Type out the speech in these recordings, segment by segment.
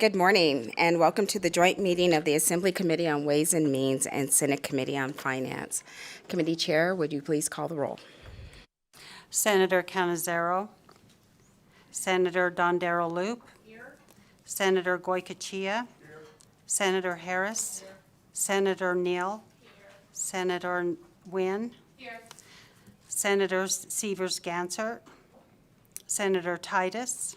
Good morning, and welcome to the joint meeting of the Assembly Committee on Ways and Means and Senate Committee on Finance. Committee Chair, would you please call the roll? Senator Canizero. Senator Dondero Loop. Here. Senator Goycochea. Here. Senator Harris. Here. Senator Neal. Here. Senator Wynn. Here. Senator Severs-Gansert. Senator Titus.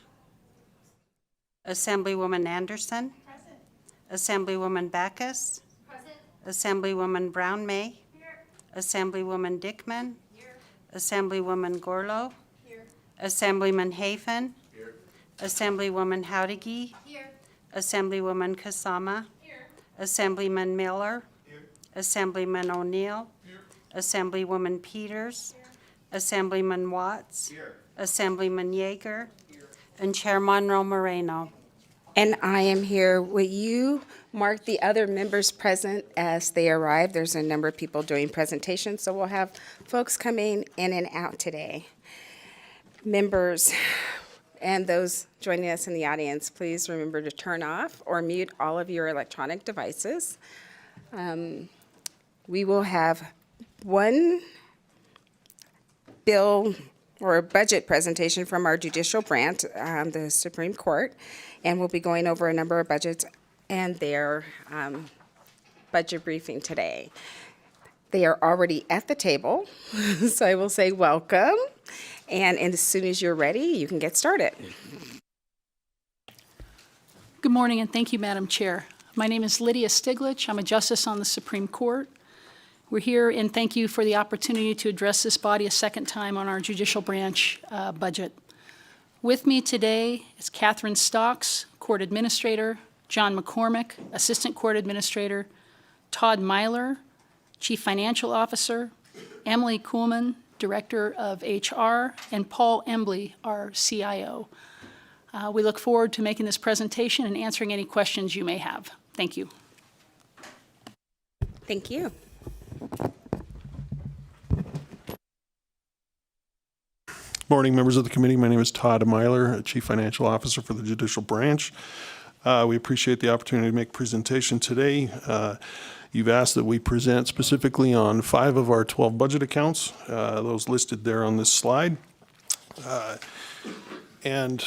Assemblywoman Anderson. Present. Assemblywoman Backus. Present. Assemblywoman Brown-May. Here. Assemblywoman Dickman. Here. Assemblywoman Gorlow. Here. Assemblyman Hafen. Here. Assemblywoman Howdigi. Here. Assemblywoman Kasama. Here. Assemblyman Miller. Here. Assemblyman O'Neill. Here. Assemblywoman Peters. Here. Assemblyman Watts. Here. Assemblyman Yeager. Here. And Chair Monroe Moreno. And I am here. Will you mark the other members present as they arrive? There's a number of people doing presentations, so we'll have folks coming in and out today. Members and those joining us in the audience, please remember to turn off or mute all of your electronic devices. We will have one bill or a budget presentation from our judicial branch, the Supreme Court, and we'll be going over a number of budgets and their budget briefing today. They are already at the table, so I will say welcome, and as soon as you're ready, you can get started. Good morning, and thank you, Madam Chair. My name is Lydia Stiglich. I'm a justice on the Supreme Court. We're here, and thank you for the opportunity to address this body a second time on our judicial branch budget. With me today is Catherine Stocks, Court Administrator, John McCormick, Assistant Court Administrator, Todd Myler, Chief Financial Officer, Emily Kuhlman, Director of HR, and Paul Embley, our CIO. We look forward to making this presentation and answering any questions you may have. Thank you. Thank you. Morning, members of the committee. My name is Todd Myler, Chief Financial Officer for the Judicial Branch. We appreciate the opportunity to make a presentation today. You've asked that we present specifically on 5 of our 12 budget accounts, those listed there on this slide. And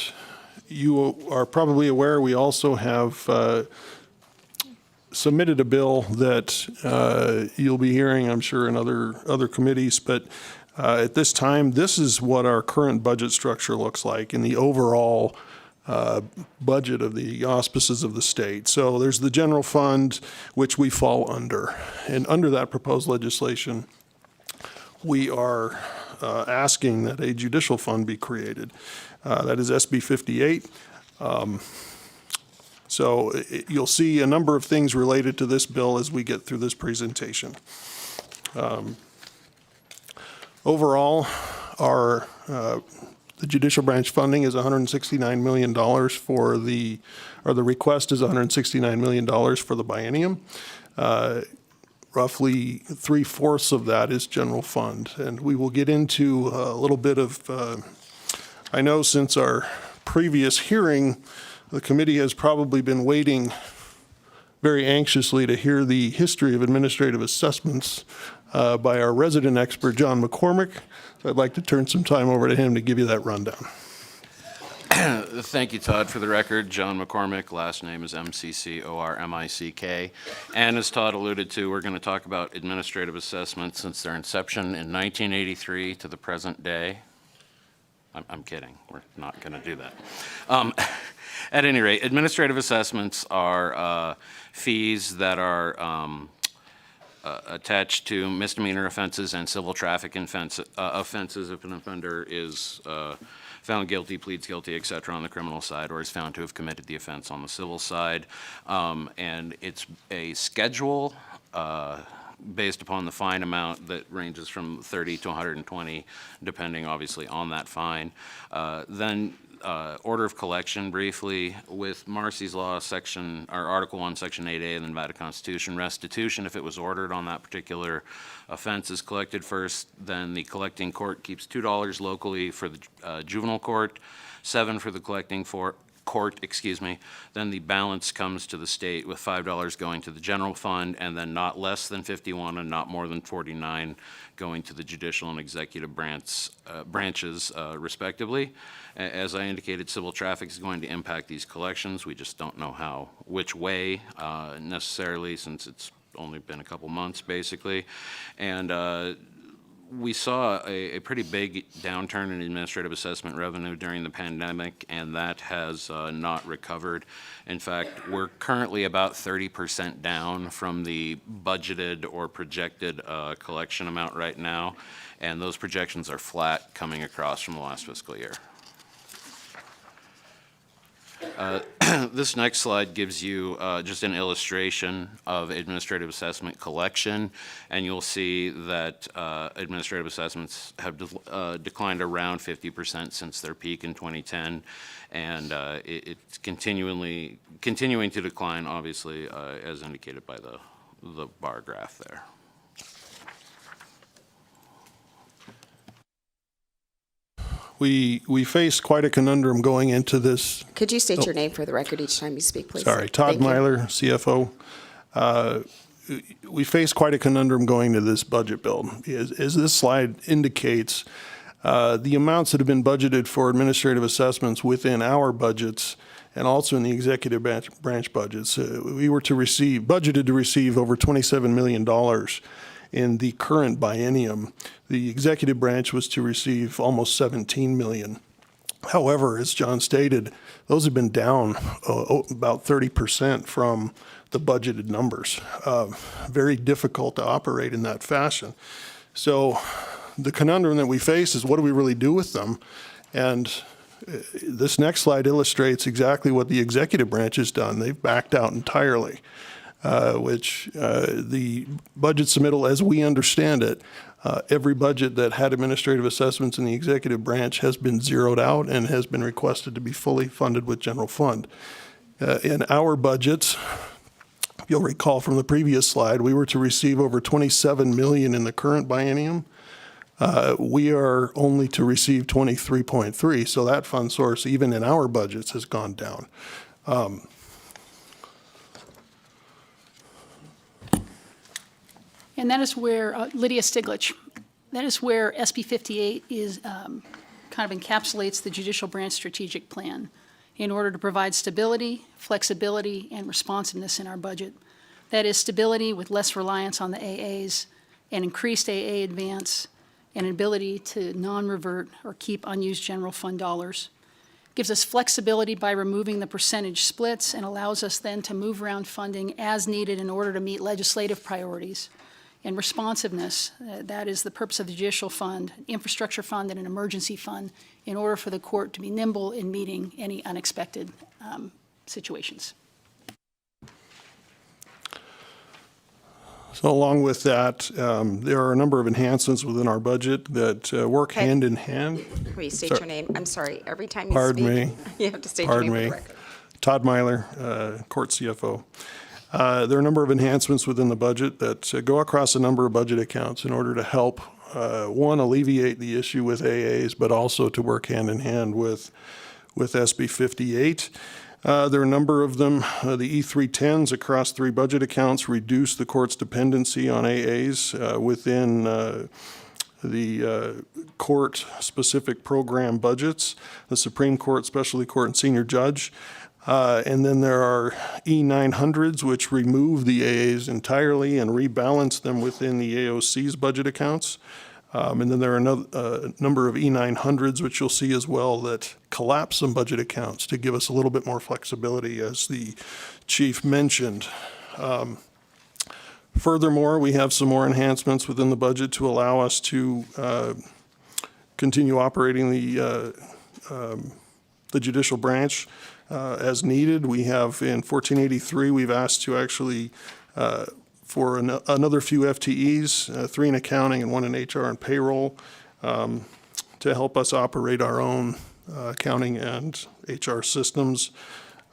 you are probably aware we also have submitted a bill that you'll be hearing, I'm sure, in other committees, but at this time, this is what our current budget structure looks like in the overall budget of the auspices of the state. So there's the general fund, which we fall under. And under that proposed legislation, we are asking that a judicial fund be created. That is SB 58. So you'll see a number of things related to this bill as we get through this presentation. Overall, the judicial branch funding is $169 million the request is $169 million for the biennium. Roughly 3/4 of that is general fund. And we will get into a little bit of, I know since our previous hearing, the committee has probably been waiting very anxiously to hear the history of administrative assessments by our resident expert, John McCormick. So I'd like to turn some time over to him to give you that rundown. Thank you, Todd. For the record, John McCormick, last name is McCormick. And as Todd alluded to, we're going to talk about administrative assessments since their inception in 1983 to the present day. I'm kidding. We're not going to do that. At any rate, administrative assessments are fees that are attached to misdemeanor offenses and civil traffic offenses if an offender is found guilty, pleads guilty, et cetera, on the criminal side, or is found to have committed the offense on the civil side. And it's a schedule based upon the fine amount that ranges from 30 to 120, depending obviously on that fine. Then order of collection briefly with Marcy's Law section, or Article 1, Section 8A of the Nevada Constitution. Restitution, if it was ordered on that particular offense, is collected first. Then the collecting court keeps $2 locally for the juvenile court, $7 for the collecting court, then the balance comes to the state with $5 going to the general fund, and then not less than 51 and not more than 49 going to the judicial and executive branches respectively. As I indicated, civil traffic is going to impact these collections. We just don't know which way necessarily, since it's only been a couple months basically. And we saw a pretty big downturn in administrative assessment revenue during the pandemic, and that has not recovered. In fact, we're currently about 30% down from the budgeted or projected collection amount right now, and those projections are flat coming across from the last fiscal year. This next slide gives you just an illustration of administrative assessment collection, and you'll see that administrative assessments have declined around 50% since their peak in 2010, and it's continuing to decline, obviously, as indicated by the bar graph there. We face quite a conundrum going into this. Could you state your name for the record each time you speak, please? Sorry, Todd Thank you. Myler, CFO. We face quite a conundrum going to this budget bill. As this slide indicates, the amounts that have been budgeted for administrative assessments within our budgets and also in the executive branch budgets, we were budgeted to receive over $27 million in the current biennium. The executive branch was to receive almost 17 million. However, as John stated, those have been down about 30% from the budgeted numbers. Very difficult to operate in that fashion. So the conundrum that we face is, what do we really do with them? And this next slide illustrates exactly what the executive branch has done. They've backed out entirely. Which the budget submittal, as we understand it, every budget that had administrative assessments in the executive branch has been zeroed out and has been requested to be fully funded with general fund. In our budgets, if you'll recall from the previous slide, we were to receive over 27 million in the current biennium. We are only to receive 23.3, so that fund source, even in our budgets, has gone down. And that is where, Lydia Stiglitz, that is where SB 58 is, kind of encapsulates the judicial branch strategic plan in order to provide stability, flexibility, and responsiveness in our budget. That is stability with less reliance on the AAs, and increased AA advance, and an ability to non-revert or keep unused general fund dollars. Gives us flexibility by removing the percentage splits and allows us then to move around funding as needed in order to meet legislative priorities. And responsiveness, that is the purpose of the judicial fund, infrastructure fund, and an emergency fund in order for the court to be nimble in meeting any unexpected situations. So along with that, there are a number of enhancements within our budget that work Okay. hand in hand. Will you state Sorry. your name? I'm sorry, every time you Pardon speak, me. you have to state your name for the record. Todd Myler, Court CFO. There are a number of enhancements within the budget that go across a number of budget accounts in order to help, one, alleviate the issue with AAs, but also to work hand in hand with SB 58. There are a number of them. The E310s across 3 budget accounts reduce the court's dependency on AAs within the court-specific program budgets, the Supreme Court, Specialty Court, and Senior Judge. And then there are E900s, which remove the AAs entirely and rebalance them within the AOC's budget accounts. And then there are a number of E900s, which you'll see as well, that collapse some budget accounts to give us a little bit more flexibility, as the chief mentioned. Furthermore, we have some more enhancements within the budget to allow us to continue operating the judicial branch as needed. We have in 1483, we've asked to actually for another few FTEs, 3 in accounting and 1 in HR and payroll, to help us operate our own accounting and HR systems.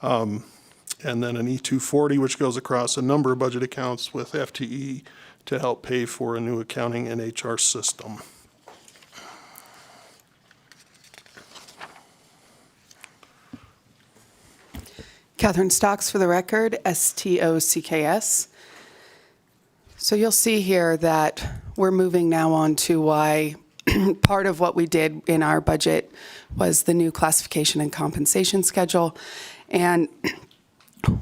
And then an E240, which goes across a number of budget accounts with FTE to help pay for a new accounting and HR system. Catherine Stocks for the record, Stocks. So you'll see here that we're moving now on to why part of what we did in our budget was the new classification and compensation schedule. And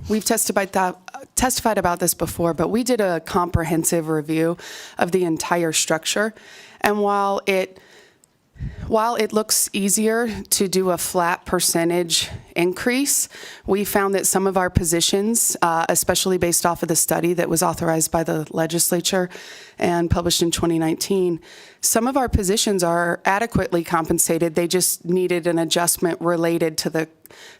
we've testified about this before, but we did a comprehensive review of the entire structure. And while it looks easier to do a flat percentage increase, we found that some of our positions, especially based off of the study that was authorized by the legislature and published in 2019, some of our positions are adequately compensated. They just needed an adjustment related to the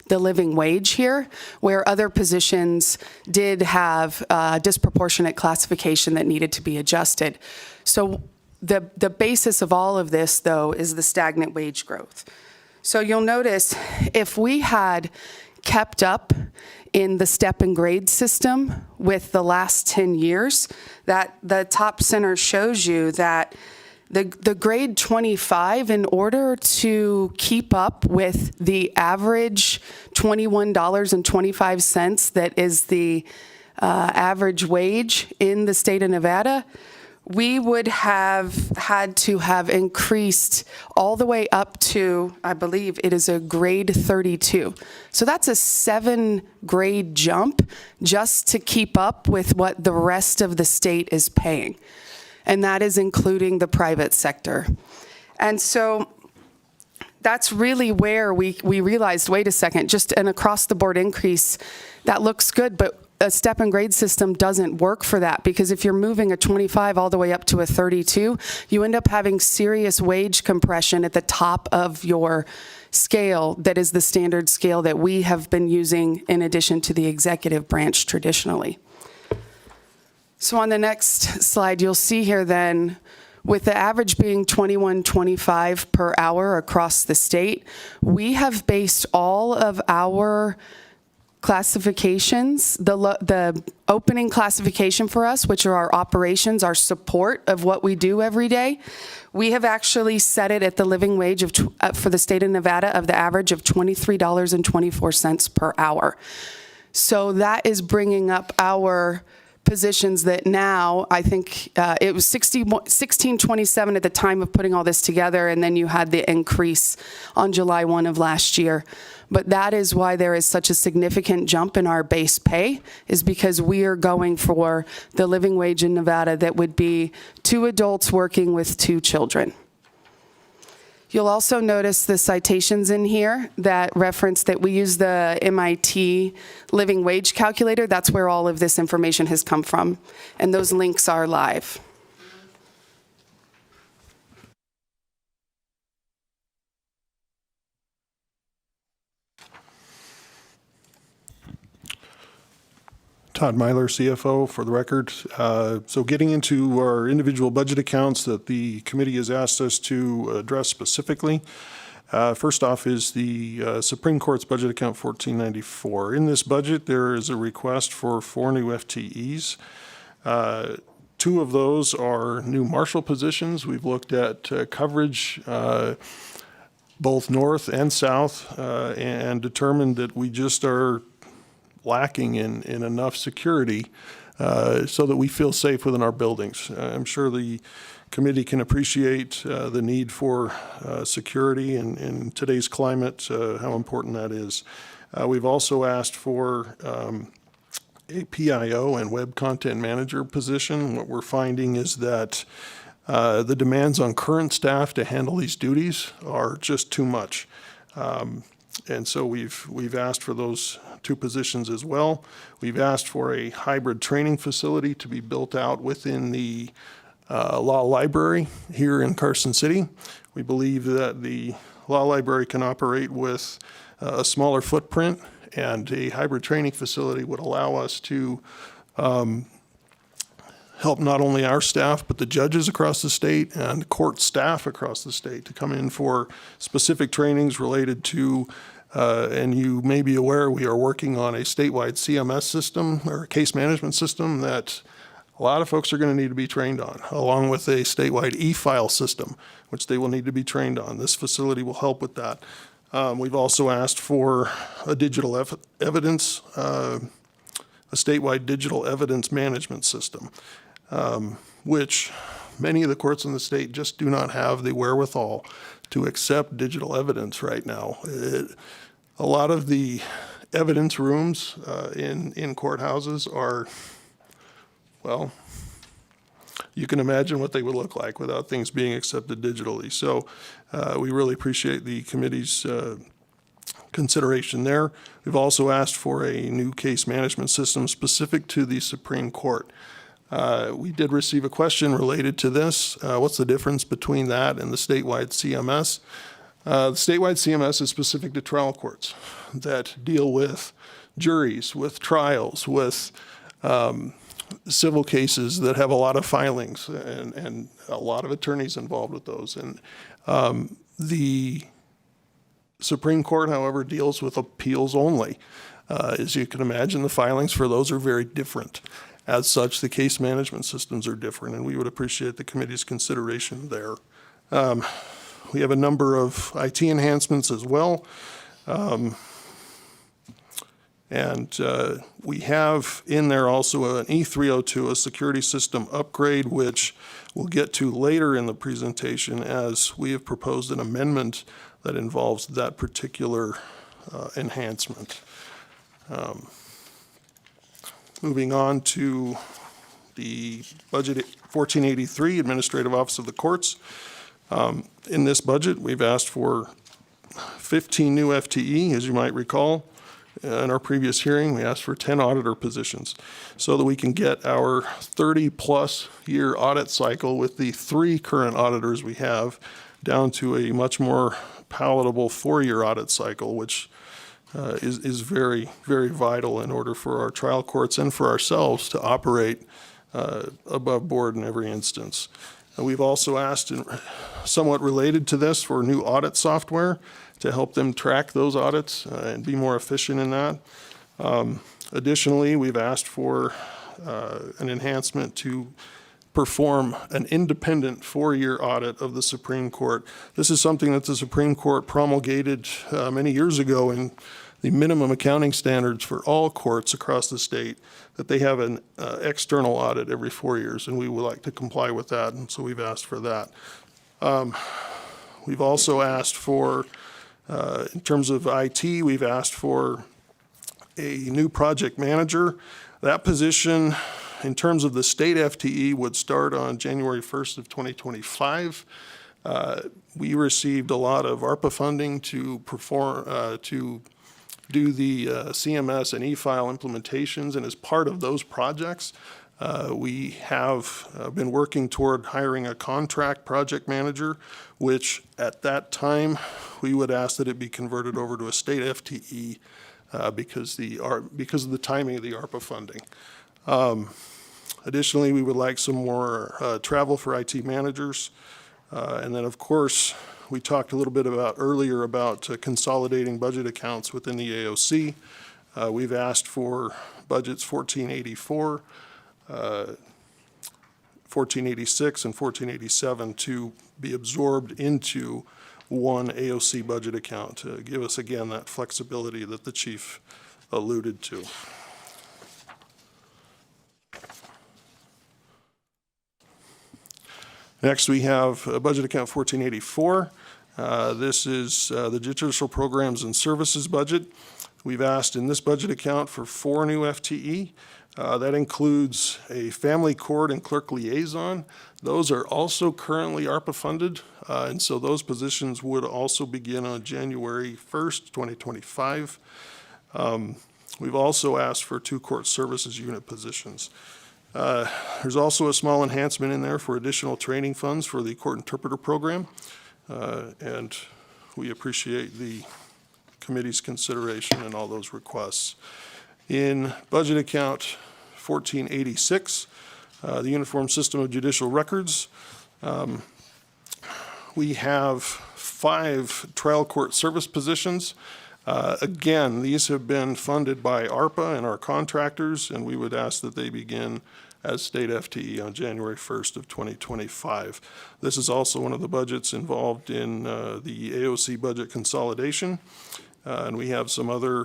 living wage here, where other positions did have disproportionate classification that needed to be adjusted. So the basis of all of this, though, is the stagnant wage growth. So you'll notice if we had kept up in the step and grade system with the last 10 years, that the top center shows you that the grade 25, in order to keep up with the average $21.25 that is the average wage in the state of Nevada, we would have had to have increased all the way up to, I believe it is a grade 32. So that's a 7-grade jump just to keep up with what the rest of the state is paying. And that is including the private sector. And so that's really where we realized, wait a second, just an across-the-board increase, that looks good, but a step and grade system doesn't work for that, because if you're moving a 25 all the way up to a 32, you end up having serious wage compression at the top of your scale that is the standard scale that we have been using in addition to the executive branch traditionally. So on the next slide, you'll see here then, with the average being $21.25 per hour across the state, we have based all of our classifications, the opening classification for us, which are our operations, our support of what we do every day, we have actually set it at the living wage of for the state of Nevada of the average of $23.24 per hour. So that is bringing up our positions that now, I think it was $16.27 at the time of putting all this together, and then you had the increase on July 1 of last year. But that is why there is such a significant jump in our base pay, is because we are going for the living wage in Nevada that would be 2 adults working with 2 children. You'll also notice the citations in here that reference that we use the MIT living wage calculator. That's where all of this information has come from, and those links are live. Todd Myler, CFO, for the record. So getting into our individual budget accounts that the committee has asked us to address specifically. First off is the Supreme Court's budget account 1494. In this budget, there is a request for 4 new FTEs. 2 of those are new marshal positions. We've looked at coverage both north and south and determined that we just are lacking in enough security so that we feel safe within our buildings. I'm sure the committee can appreciate the need for security in today's climate, how important that is. We've also asked for a PIO and web content manager position. What we're finding is that the demands on current staff to handle these duties are just too much. And so we've asked for those 2 positions as well. We've asked for a hybrid training facility to be built out within the law library here in Carson City. We believe that the law library can operate with a smaller footprint, and a hybrid training facility would allow us to help not only our staff, but the judges across the state and court staff across the state to come in for specific trainings related to, and you may be aware, we are working on a statewide CMS system or a case management system that a lot of folks are going to need to be trained on, along with a statewide e-file system, which they will need to be trained on. This facility will help with that. We've also asked for a digital evidence, a statewide digital evidence management system, which many of the courts in the state just do not have the wherewithal to accept digital evidence right now. A lot of the evidence rooms in courthouses are, well, you can imagine what they would look like without things being accepted digitally. So we really appreciate the committee's consideration there. We've also asked for a new case management system specific to the Supreme Court. We did receive a question related to this. What's the difference between that and the statewide CMS? The statewide CMS is specific to trial courts that deal with juries, with trials, with civil cases that have a lot of filings and a lot of attorneys involved with those. And the Supreme Court, however, deals with appeals only. As you can imagine, the filings for those are very different. As such, the case management systems are different, and we would appreciate the committee's consideration there. We have a number of IT enhancements as well. And we have in there also an E302, a security system upgrade, which we'll get to later in the presentation, as we have proposed an amendment that involves that particular enhancement. Moving on to the budget 1483, Administrative Office of the Courts. In this budget, we've asked for 15 new FTE, as you might recall. In our previous hearing, we asked for 10 auditor positions so that we can get our 30-plus year audit cycle with the 3 current auditors we have down to a much more palatable 4-year audit cycle, which is very, very vital in order for our trial courts and for ourselves to operate above board in every instance. We've also asked, somewhat related to this, for new audit software to help them track those audits and be more efficient in that. Additionally, we've asked for an enhancement to perform an independent 4-year audit of the Supreme Court. This is something that the Supreme Court promulgated many years ago in the minimum accounting standards for all courts across the state, that they have an external audit every 4 years, and we would like to comply with that, and so we've asked for that. We've also asked for, in terms of IT, we've asked for a new project manager. That position, in terms of the state FTE, would start on January 1st of 2025. We received a lot of ARPA funding to perform, to do the CMS and e-file implementations, and as part of those projects, we have been working toward hiring a contract project manager, which at that time, we would ask that it be converted over to a state FTE because of the timing of the ARPA funding. Additionally, we would like some more travel for IT managers. And then, of course, we talked a little bit about earlier about consolidating budget accounts within the AOC. We've asked for budgets 1484, 1486, and 1487 to be absorbed into one AOC budget account to give us, again, that flexibility that the chief alluded to. Next, we have budget account 1484. This is the Judicial Programs and Services budget. We've asked in this budget account for 4 new FTE. That includes a family court and clerk liaison. Those are also currently ARPA funded, and so those positions would also begin on January 1st, 2025. We've also asked for 2 court services unit positions. There's also a small enhancement in there for additional training funds for the court interpreter program, and we appreciate the committee's consideration and all those requests. In budget account 1486, the Uniform System of Judicial Records, we have 5 trial court service positions. Again, these have been funded by ARPA and our contractors, and we would ask that they begin as state FTE on January 1st of 2025. This is also one of the budgets involved in the AOC budget consolidation. And we have some other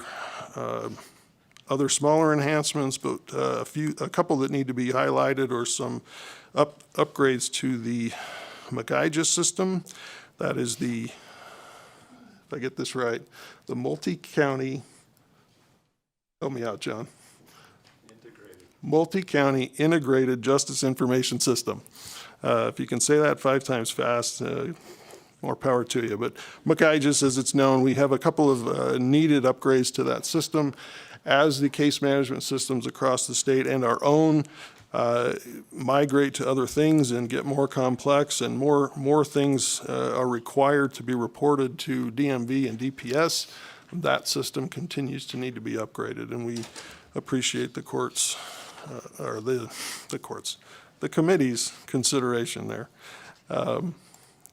smaller enhancements, but a couple that need to be highlighted, or some upgrades to the McIGIS system. That is the, if I get this right, the multi-county, help me out, John. Multi-county integrated justice information system. If you can say that 5 times fast, more power to you. But McIGIS, as it's known, we have a couple of needed upgrades to that system as the case management systems across the state and our own migrate to other things and get more complex, and more things are required to be reported to DMV and DPS. That system continues to need to be upgraded, and we appreciate the courts, or the committee's consideration there.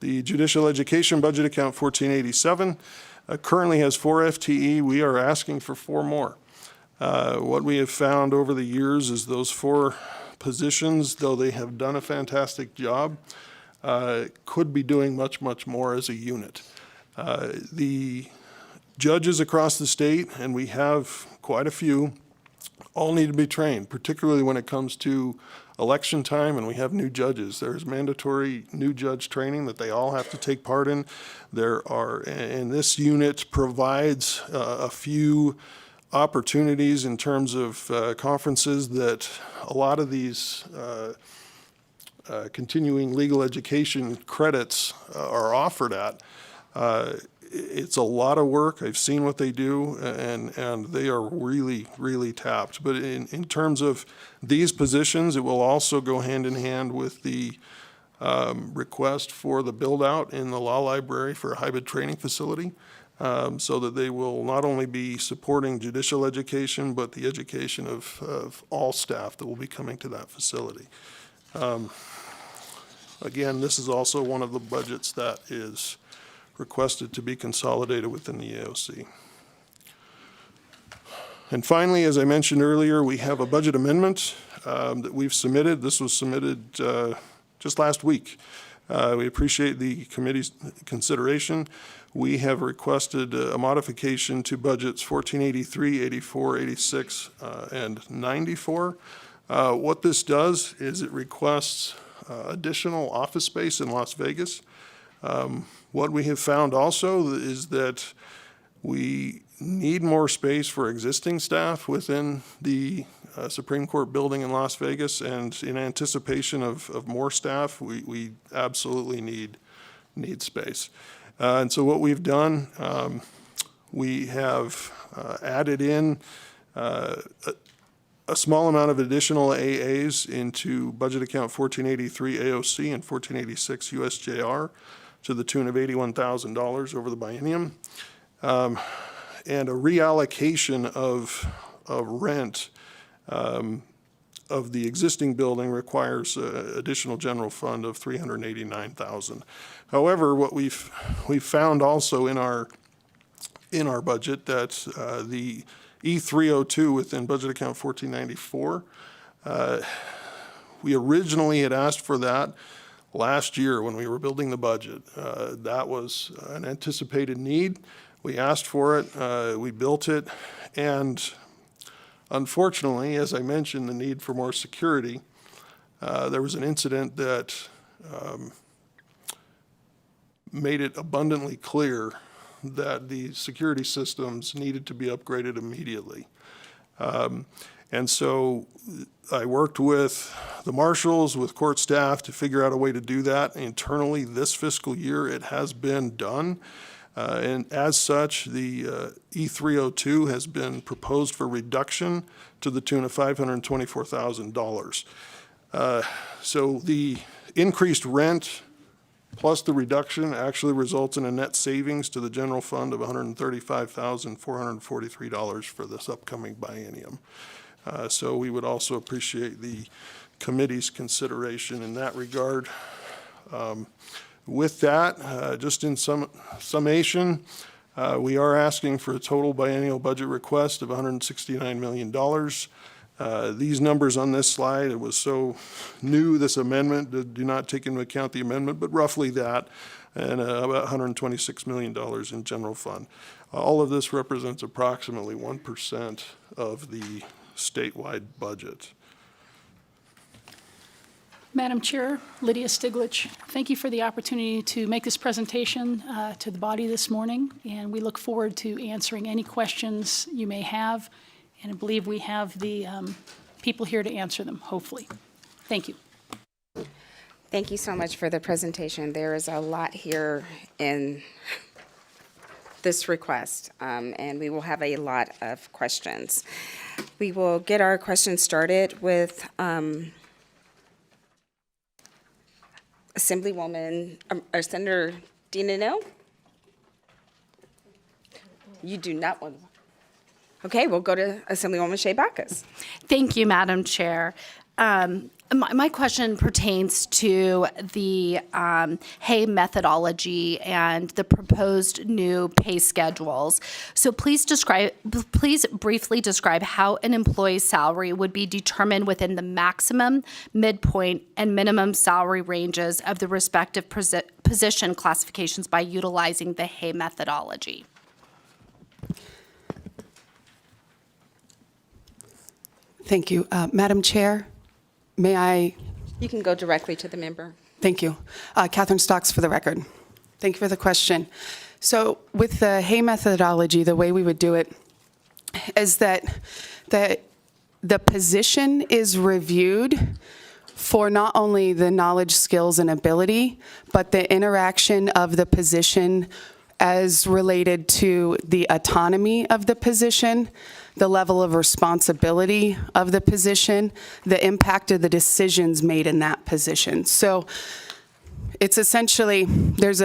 The Judicial Education Budget Account 1487 currently has 4 FTE. We are asking for 4 more. What we have found over the years is those 4 positions, though they have done a fantastic job, could be doing much, much more as a unit. The judges across the state, and we have quite a few, all need to be trained, particularly when it comes to election time and we have new judges. There's mandatory new judge training that they all have to take part in. And this unit provides a few opportunities in terms of conferences that a lot of these continuing legal education credits are offered at. It's a lot of work. I've seen what they do, and they are really, really tapped. But in terms of these positions, it will also go hand in hand with the request for the build-out in the law library for a hybrid training facility, so that they will not only be supporting judicial education, but the education of all staff that will be coming to that facility. Again, this is also one of the budgets that is requested to be consolidated within the AOC. And finally, as I mentioned earlier, we have a budget amendment that we've submitted. This was submitted just last week. We appreciate the committee's consideration. We have requested a modification to budgets 1483, 84, 86, and 94. What this does is it requests additional office space in Las Vegas. What we have found also is that we need more space for existing staff within the Supreme Court building in Las Vegas, and in anticipation of more staff, we absolutely need space. And so what we've done, we have added in a small amount of additional AAs into budget account 1483 AOC and 1486 USJR to the tune of $81,000 over the biennium, and a reallocation of rent of the existing building requires additional general fund of $389,000. However, what we've found also in our budget that the E302 within budget account 1494, we originally had asked for that last year when we were building the budget. That was an anticipated need. We asked for it, we built it, and unfortunately, as I mentioned, the need for more security, there was an incident that made it abundantly clear that the security systems needed to be upgraded immediately. And so I worked with the marshals, with court staff to figure out a way to do that internally this fiscal year. It has been done. And as such, the E302 has been proposed for reduction to the tune of $524,000. So the increased rent plus the reduction actually results in a net savings to the general fund of $135,443 for this upcoming biennium. So we would also appreciate the committee's consideration in that regard. With that, just in summation, we are asking for a total biennial budget request of $169 million. These numbers on this slide, it was so new, this amendment, do not take into account the amendment, but roughly that, and about $126 million in general fund. All of this represents approximately 1% of the statewide budget. Madam Chair, Lydia Stiglich, thank you for the opportunity to make this presentation to the body this morning, and we look forward to answering any questions you may have, and I believe we have the people here to answer them, hopefully. Thank you. Thank you so much for the presentation. There is a lot here in this request, and we will have a lot of questions. We will get our questions started with Assemblywoman, or Senator DiNino? You do not want to. Okay, we'll go to Assemblywoman Shea Backus. Thank you, Madam Chair. My question pertains to the Hay methodology and the proposed new pay schedules. So please briefly describe how an employee's salary would be determined within the maximum, midpoint, and minimum salary ranges of the respective position classifications by utilizing the Hay methodology. Thank you. Madam Chair, may I? You can go directly to the member. Thank you. Catherine Stocks for the record. Thank you for the question. So with the Hay methodology, the way we would do it is that the position is reviewed for not only the knowledge, skills, and ability, but the interaction of the position as related to the autonomy of the position, the level of responsibility of the position, the impact of the decisions made in that position. So it's essentially, there's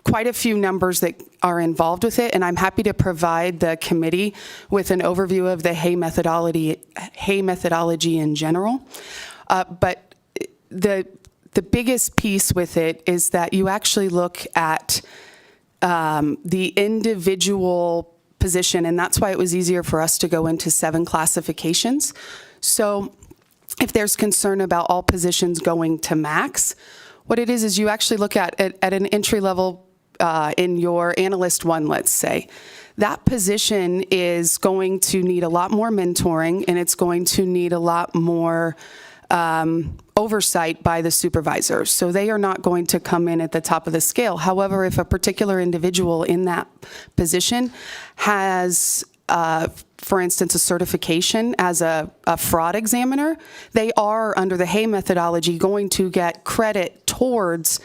quite a few numbers that are involved with it, and I'm happy to provide the committee with an overview of the Hay methodology in general. But the biggest piece with it is that you actually look at the individual position, and that's why it was easier for us to go into 7 classifications. So if there's concern about all positions going to max, what it is you actually look at an entry level in your analyst 1, let's say. That position is going to need a lot more mentoring, and it's going to need a lot more oversight by the supervisor. So they are not going to come in at the top of the scale. However, if a particular individual in that position has, for instance, a certification as a fraud examiner, they are, under the Hay methodology, going to get credit towards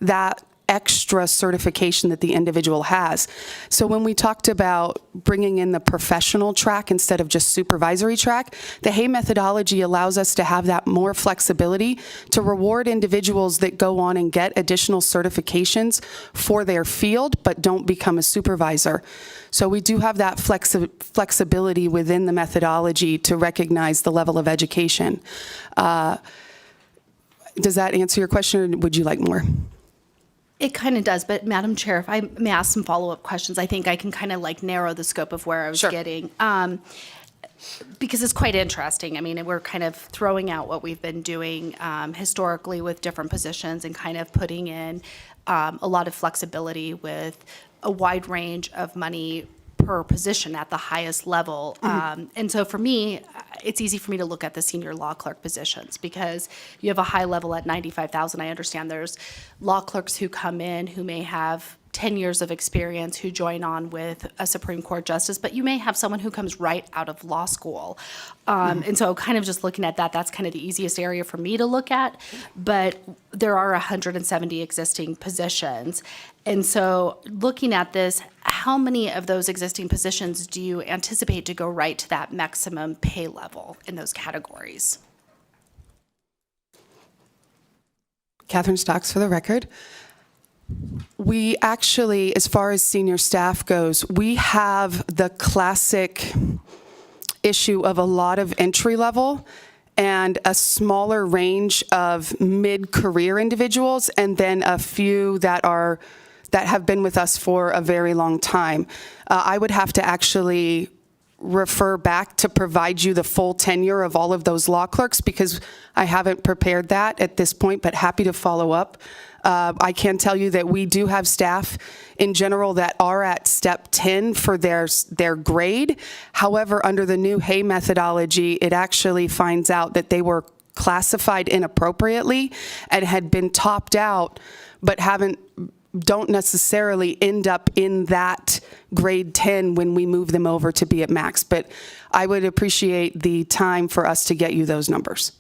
that extra certification that the individual has. So when we talked about bringing in the professional track instead of just supervisory track, the Hay methodology allows us to have that more flexibility to reward individuals that go on and get additional certifications for their field but don't become a supervisor. So we do have that flexibility within the methodology to recognize the level of education. Does that answer your question, or would you like more? It kind of does, but Madam Chair, if I may ask some follow-up questions, I think I can kind of like narrow the scope of where I was getting. Because it's quite interesting. I mean, we're kind of throwing out what we've been doing historically with different positions and kind of putting in a lot of flexibility with a wide range of money per position at the highest level. And so for me, it's easy for me to look at the senior law clerk positions because you have a high level at $95,000. I understand there's law clerks who come in who may have 10 years of experience who join on with a Supreme Court justice, but you may have someone who comes right out of law school. And so kind of just looking at that, that's kind of the easiest area for me to look at. But there are 170 existing positions. And so looking at this, how many of those existing positions do you anticipate to go right to that maximum pay level in those categories? Catherine Stocks for the record. We actually, as far as senior staff goes, we have the classic issue of a lot of entry level and a smaller range of mid-career individuals, and then a few that have been with us for a very long time. I would have to actually refer back to provide you the full tenure of all of those law clerks because I haven't prepared that at this point, but happy to follow up. I can tell you that we do have staff in general that are at step 10 for their grade. However, under the new Hay methodology, it actually finds out that they were classified inappropriately and had been topped out, but don't necessarily end up in that grade 10 when we move them over to be at max. But I would appreciate the time for us to get you those numbers.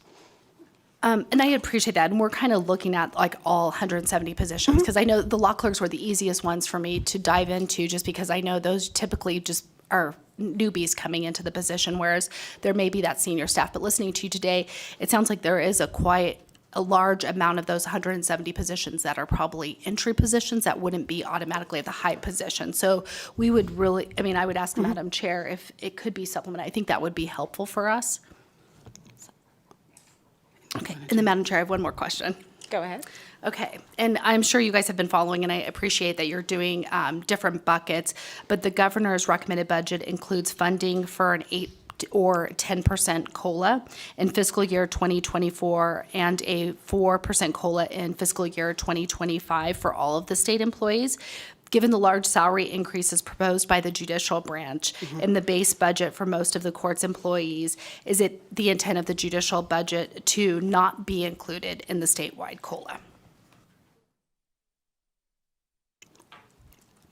And I appreciate that. And we're kind of looking at like all 170 positions because I know the law clerks were the easiest ones for me to dive into just because I know those typically just are newbies coming into the position, whereas there may be that senior staff. But listening to you today, it sounds like there is a large amount of those 170 positions that are probably entry positions that wouldn't be automatically at the high position. So we would really, I mean, I would ask Madam Chair if it could be supplemented. I think that would be helpful for us. Okay, and then Madam Chair, I have one more question. Go ahead. Okay, and I'm sure you guys have been following, and I appreciate that you're doing different buckets, but the governor's recommended budget includes funding for an 8 or 10% COLA in fiscal year 2024 and a 4% COLA in fiscal year 2025 for all of the state employees. Given the large salary increases proposed by the judicial branch in the base budget for most of the court's employees, is it the intent of the judicial budget to not be included in the statewide COLA?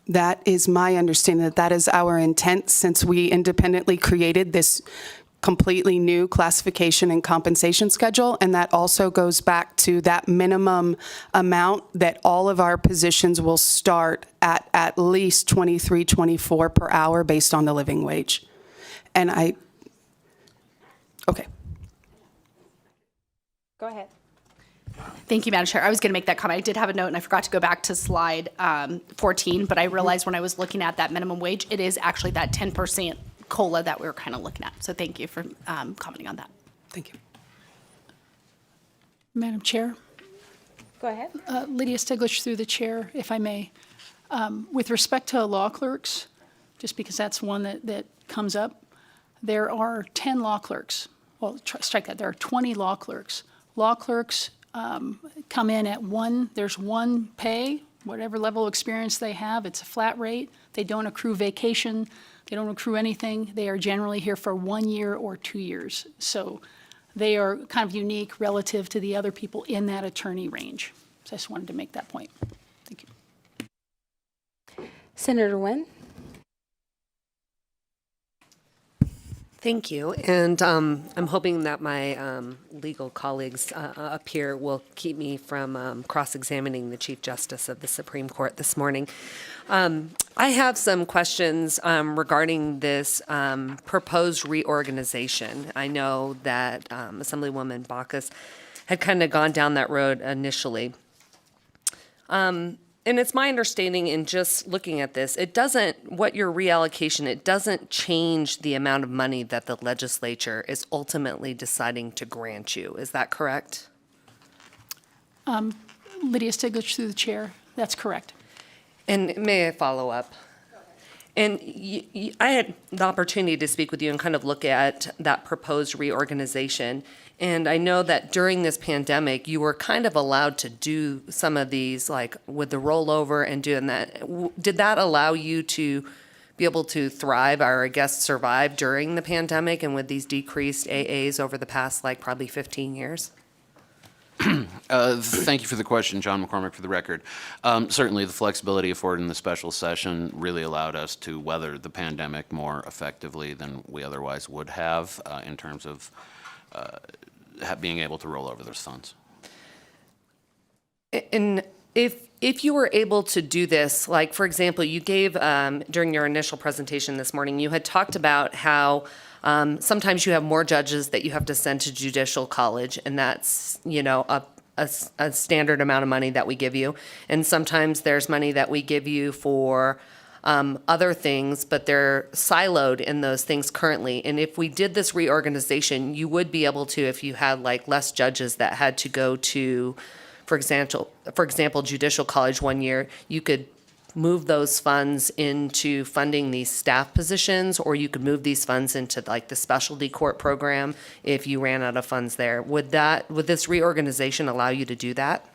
That is my understanding, that is our intent since we independently created this completely new classification and compensation schedule. And that also goes back to that minimum amount that all of our positions will start at least $23.24 per hour based on the living wage. And okay. Go ahead. Thank you, Madam Chair. I was going to make that comment. I did have a note, and I forgot to go back to slide 14, but I realized when I was looking at that minimum wage, it is actually that 10% COLA that we were kind of looking at. So thank you for commenting on that. Thank you. Madam Chair, Go ahead. Lydia Stiglich through the chair, if I may. With respect to law clerks, just because that's one that comes up, there are 10 law clerks. Well, strike that. There are 20 law clerks. Law clerks come in at there's one pay, whatever level of experience they have. It's a flat rate. They don't accrue vacation. They don't accrue anything. They are generally here for 1 year or 2 years. So they are kind of unique relative to the other people in that attorney range. So I just wanted to make that point. Thank you. Senator Nguyen. Thank you. And I'm hoping that my legal colleagues up here will keep me from cross-examining the Chief Justice of the Supreme Court this morning. I have some questions regarding this proposed reorganization. I know that Assemblywoman Bacchus had kind of gone down that road initially. And it's my understanding in just looking at this, it doesn't change the amount of money that the legislature is ultimately deciding to grant you. Is that correct? Lydia Stiglich through the chair. That's correct. And may I follow up? And I had the opportunity to speak with you and kind of look at that proposed reorganization. And I know that during this pandemic, you were kind of allowed to do some of these, like with the rollover and doing that. Did that allow you to be able to thrive or, I guess, survive during the pandemic and with these decreased AAs over the past, like, probably 15 years? Thank you for the question, John McCormick, for the record. Certainly, the flexibility afforded in the special session really allowed us to weather the pandemic more effectively than we otherwise would have in terms of being able to roll over those funds. And if you were able to do this, like, for example, you gave, during your initial presentation this morning, you had talked about how sometimes you have more judges that you have to send to judicial college, and that's, a standard amount of money that we give you. And sometimes there's money that we give you for other things, but they're siloed in those things currently. And if we did this reorganization, you would be able to, if you had like less judges that had to go to, for example, judicial college 1 year, you could move those funds into funding these staff positions, or you could move these funds into like the specialty court program if you ran out of funds there. Would this reorganization allow you to do that?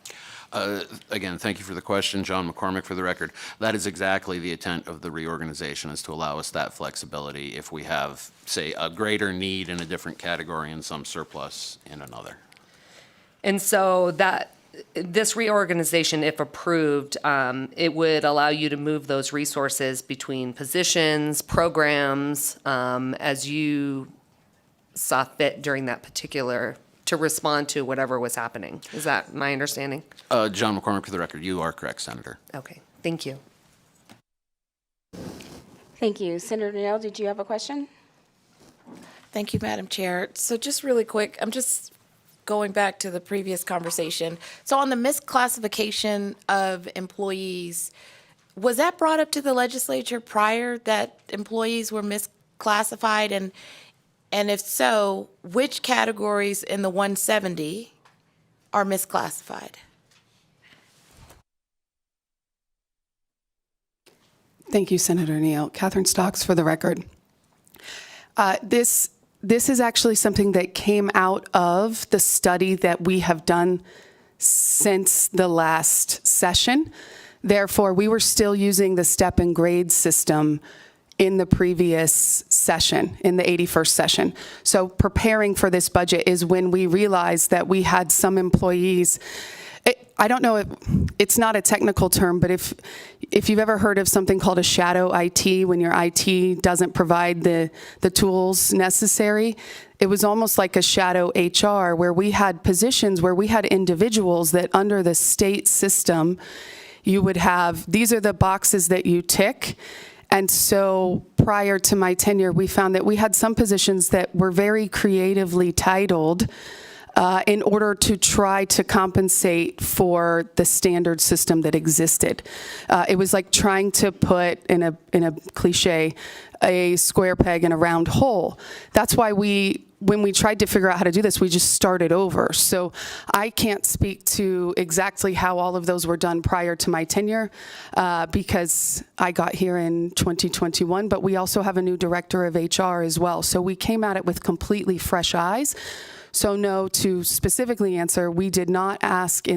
Again, thank you for the question. John McCormick for the record. That is exactly the intent of the reorganization, is to allow us that flexibility if we have, say, a greater need in a different category and some surplus in another. And so this reorganization, if approved, it would allow you to move those resources between positions, programs, as you saw fit during that particular, to respond to whatever was happening. Is that my understanding? John McCormick for the record. You are correct, Senator. Okay, thank you. Thank you. Senator Neal, did you have a question? Thank you, Madam Chair. So just really quick, I'm just going back to the previous conversation. So on the misclassification of employees, was that brought up to the legislature prior that employees were misclassified? And if so, which categories in the 170 are misclassified? Thank you, Senator Neal. Catherine Stocks for the record. This is actually something that came out of the study that we have done since the last session. Therefore, we were still using the step and grade system in the previous session, in the 81st session. So preparing for this budget is when we realized that we had some employees. I don't know, it's not a technical term, but if you've ever heard of something called a shadow IT, when your IT doesn't provide the tools necessary, it was almost like a shadow HR, where we had positions where we had individuals that under the state system, you would have, these are the boxes that you tick. And so prior to my tenure, we found that we had some positions that were very creatively titled in order to try to compensate for the standard system that existed. It was like trying to put, in a cliche, a square peg in a round hole. That's why when we tried to figure out how to do this, we just started over. So I can't speak to exactly how all of those were done prior to my tenure because I got here in 2021, but we also have a new director of HR as well. So we came at it with completely fresh eyes. So no, to specifically answer, we did not ask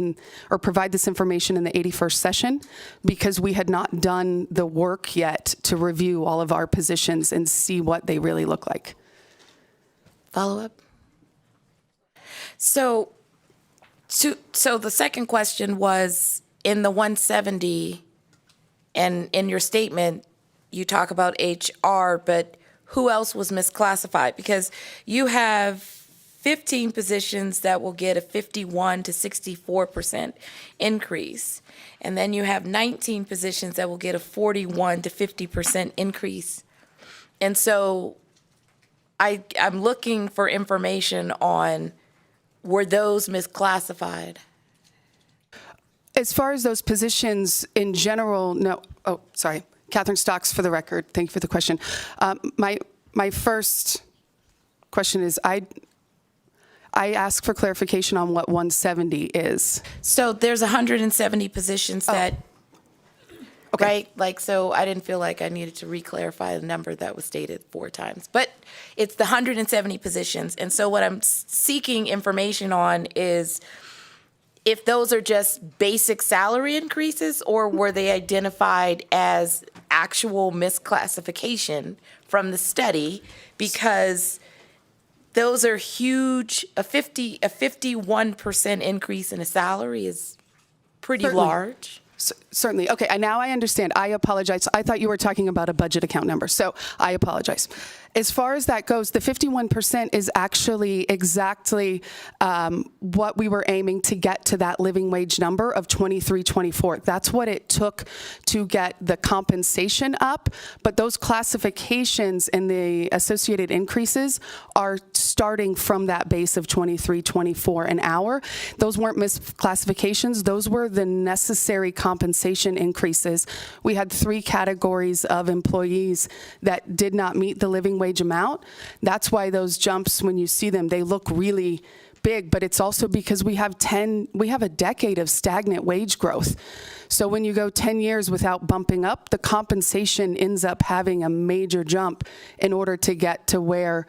or provide this information in the 81st session because we had not done the work yet to review all of our positions and see what they really look like. Follow up? So the second question was, in the 170, and in your statement, you talk about HR, but who else was misclassified? Because you have 15 positions that will get a 51 to 64% increase. And then you have 19 positions that will get a 41 to 50% increase. And so I'm looking for information on, were those misclassified? As far as those positions in general, no. Oh, sorry. Catherine Stocks for the record. Thank you for the question. My first question is, I ask for clarification on what 170 is. So there's 170 positions that, Okay. right? Like, so I didn't feel like I needed to re-clarify the number that was stated 4 times. But it's the 170 positions. And so what I'm seeking information on is if those are just basic salary increases, or were they identified as actual misclassification from the study? Because those are huge. A 51% increase in a salary is pretty Certainly. large. Certainly. Okay, now I understand. I apologize. I thought you were talking about a budget account number, so I apologize. As far as that goes, the 51% is actually exactly what we were aiming to get to that living wage number of $23.24. That's what it took to get the compensation up, but those classifications and the associated increases are starting from that base of $23.24 an hour. Those weren't misclassifications. Those were the necessary compensation increases. We had 3 categories of employees that did not meet the living wage amount. That's why those jumps, when you see them, they look really big, but it's also because we have a decade of stagnant wage growth. So when you go 10 years without bumping up, the compensation ends up having a major jump in order to get to where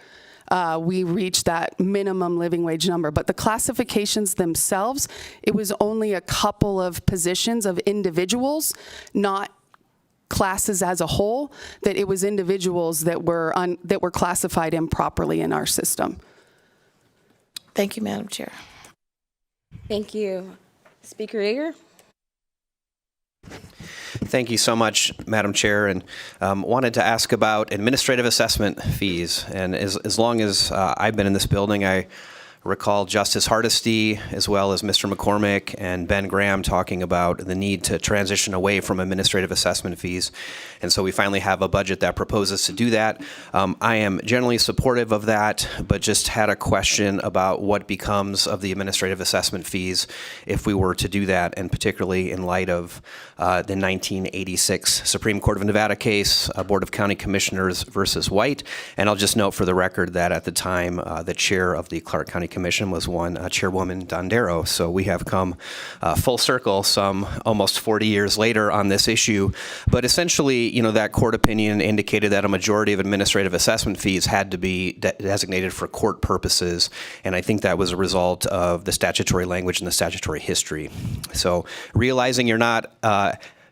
we reach that minimum living wage number. But the classifications themselves, it was only a couple of positions of individuals, not classes as a whole, that it was individuals that were classified improperly in our system. Thank you, Madam Chair. Thank you. Speaker Yeager? Thank you so much, Madam Chair, and wanted to ask about administrative assessment fees. And as long as I've been in this building, I recall Justice Hardesty, as well as Mr. McCormick and Ben Graham talking about the need to transition away from administrative assessment fees. And so we finally have a budget that proposes to do that. I am generally supportive of that, but just had a question about what becomes of the administrative assessment fees if we were to do that, and particularly in light of the 1986 Supreme Court of Nevada case, Board of County Commissioners versus White. And I'll just note for the record that at the time, the chair of the Clark County Commission was one Chairwoman Dondero. So we have come full circle some almost 40 years later on this issue. But essentially, that court opinion indicated that a majority of administrative assessment fees had to be designated for court purposes. And I think that was a result of the statutory language and the statutory history. So realizing you're not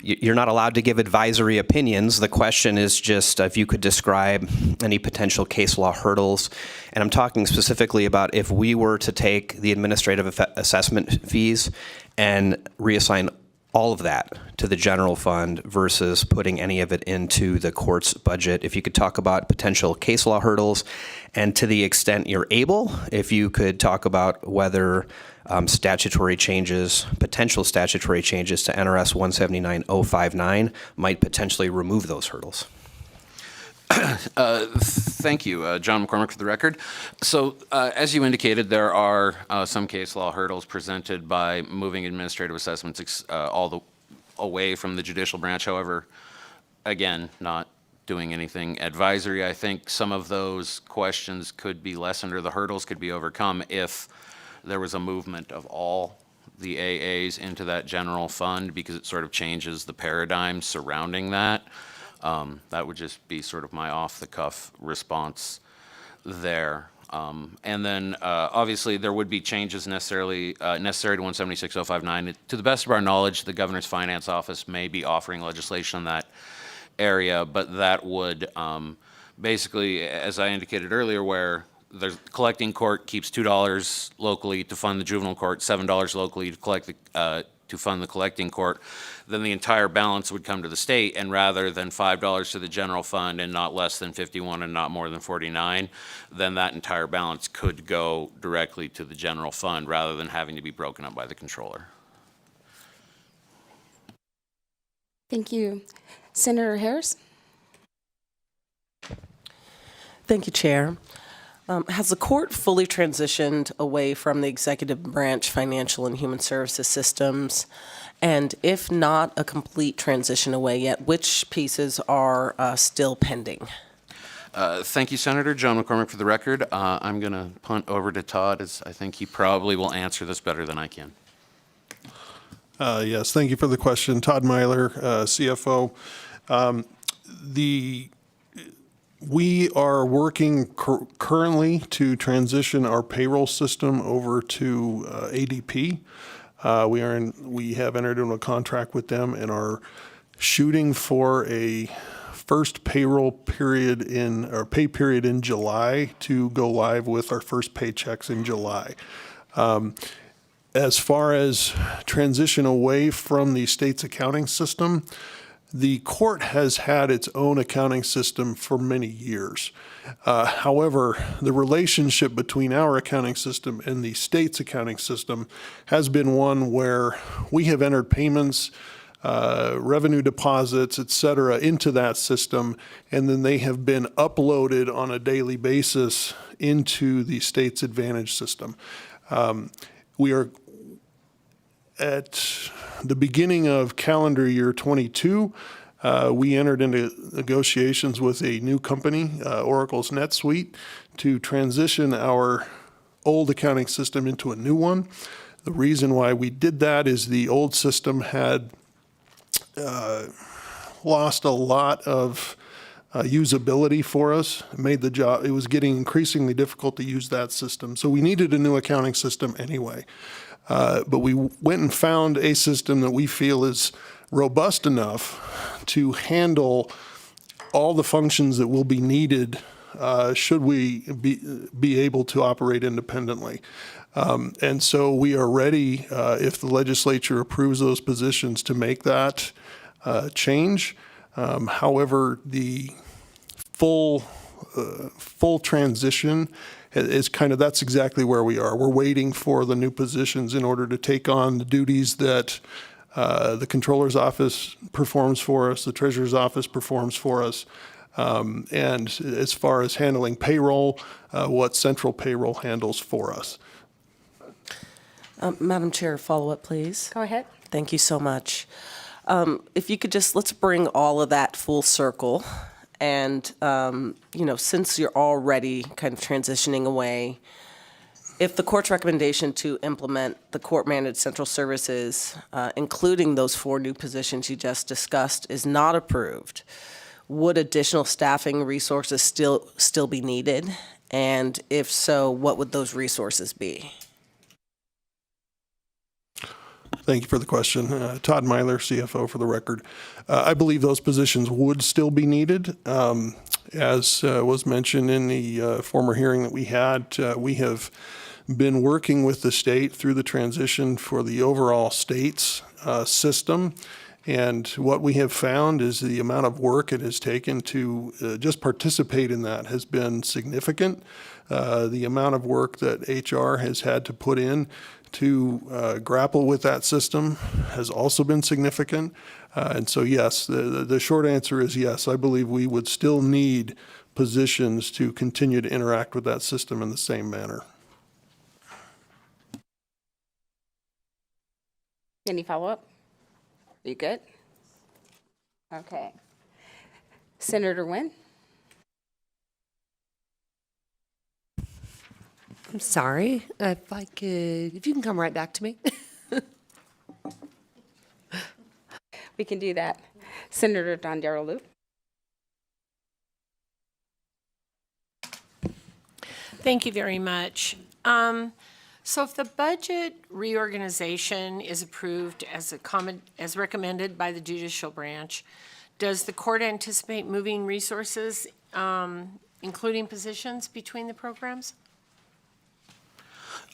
allowed to give advisory opinions. The question is just if you could describe any potential case law hurdles. And I'm talking specifically about if we were to take the administrative assessment fees and reassign all of that to the general fund versus putting any of it into the court's budget. If you could talk about potential case law hurdles, and to the extent you're able, if you could talk about whether statutory changes, potential statutory changes to NRS 179059 might potentially remove those hurdles. Thank you, John McCormick for the record. So as you indicated, there are some case law hurdles presented by moving administrative assessments away from the judicial branch. However, again, not doing anything advisory. I think some of those questions could be lessened, or the hurdles could be overcome if there was a movement of all the AAs into that general fund, because it sort of changes the paradigm surrounding that. That would just be sort of my off-the-cuff response there. And then, obviously, there would be changes necessary to 176059. To the best of our knowledge, the Governor's Finance Office may be offering legislation in that area, but that would basically, as I indicated earlier, where the collecting court keeps $2 locally to fund the juvenile court, $7 locally to collect to fund the collecting court, then the entire balance would come to the state, and rather than $5 to the general fund and not less than 51 and not more than 49, then that entire balance could go directly to the general fund rather than having to be broken up by the controller. Thank you. Senator Harris? Thank you, Chair. Has the court fully transitioned away from the executive branch financial and human services systems? And if not a complete transition away yet, which pieces are still pending? Thank you, Senator. John McCormick for the record. I'm going to punt over to Todd, as I think he probably will answer this better than I can. Yes, thank you for the question. Todd Myler, CFO. We are working currently to transition our payroll system over to ADP. We have entered into a contract with them and are shooting for a first payroll period pay period in July to go live with our first paychecks in July. As far as transition away from the state's accounting system, the court has had its own accounting system for many years. However, the relationship between our accounting system and the state's accounting system has been one where we have entered payments, revenue deposits, et cetera, into that system, and then they have been uploaded on a daily basis into the state's Advantage system. We are at the beginning of calendar year 22, we entered into negotiations with a new company, Oracle's NetSuite, to transition our old accounting system into a new one. The reason why we did that is the old system had lost a lot of usability for us. It made the job, it was getting increasingly difficult to use that system. So we needed a new accounting system anyway. But we went and found a system that we feel is robust enough to handle all the functions that will be needed should we be able to operate independently. And so we are ready, if the legislature approves those positions, to make that change. However, the full transition is kind of, that's exactly where we are. We're waiting for the new positions in order to take on the duties that the controller's office performs for us, the treasurer's office performs for us. And as far as handling payroll, what central payroll handles for us. Madam Chair, follow-up, please. Go ahead. Thank you so much. If you could just, let's bring all of that full circle. And, since you're already kind of transitioning away, if the court's recommendation to implement the court-managed central services, including those 4 new positions you just discussed, is not approved, would additional staffing resources still be needed? And if so, what would those resources be? Thank you for the question. Todd Myler, CFO for the record. I believe those positions would still be needed. As was mentioned in the former hearing that we had, we have been working with the state through the transition for the overall state's system. And what we have found is the amount of work it has taken to just participate in that has been significant. The amount of work that HR has had to put in to grapple with that system has also been significant. And so, yes, the short answer is yes. I believe we would still need positions to continue to interact with that system in the same manner. Any follow-up? You good? Okay. Senator Nguyen? I'm sorry, if you can come right back to me. We can do that. Senator Don Darrell-Loop? Thank you very much. So if the budget reorganization is approved as recommended by the judicial branch, does the court anticipate moving resources, including positions, between the programs?